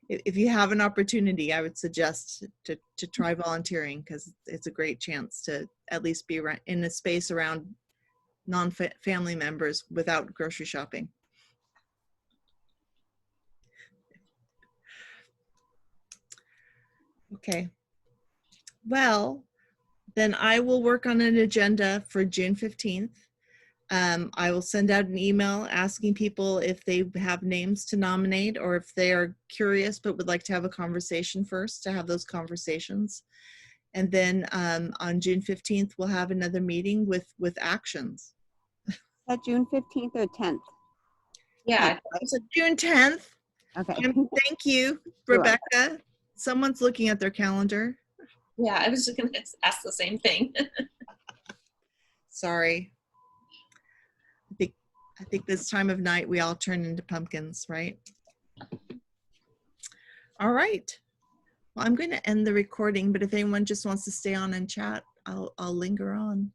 if you have an opportunity, I would suggest to try volunteering, because it's a great chance to at least be in a space around non-family members without grocery shopping. Okay. Well, then I will work on an agenda for June 15th. I will send out an email asking people if they have names to nominate, or if they are curious but would like to have a conversation first, to have those conversations. And then on June 15th, we'll have another meeting with actions. Is that June 15th or 10th? Yeah. So June 10th. Okay. Thank you, Rebecca. Someone's looking at their calendar. Yeah, I was just going to ask the same thing. Sorry. I think this time of night we all turn into pumpkins, right? All right. Well, I'm going to end the recording, but if anyone just wants to stay on and chat, I'll linger on.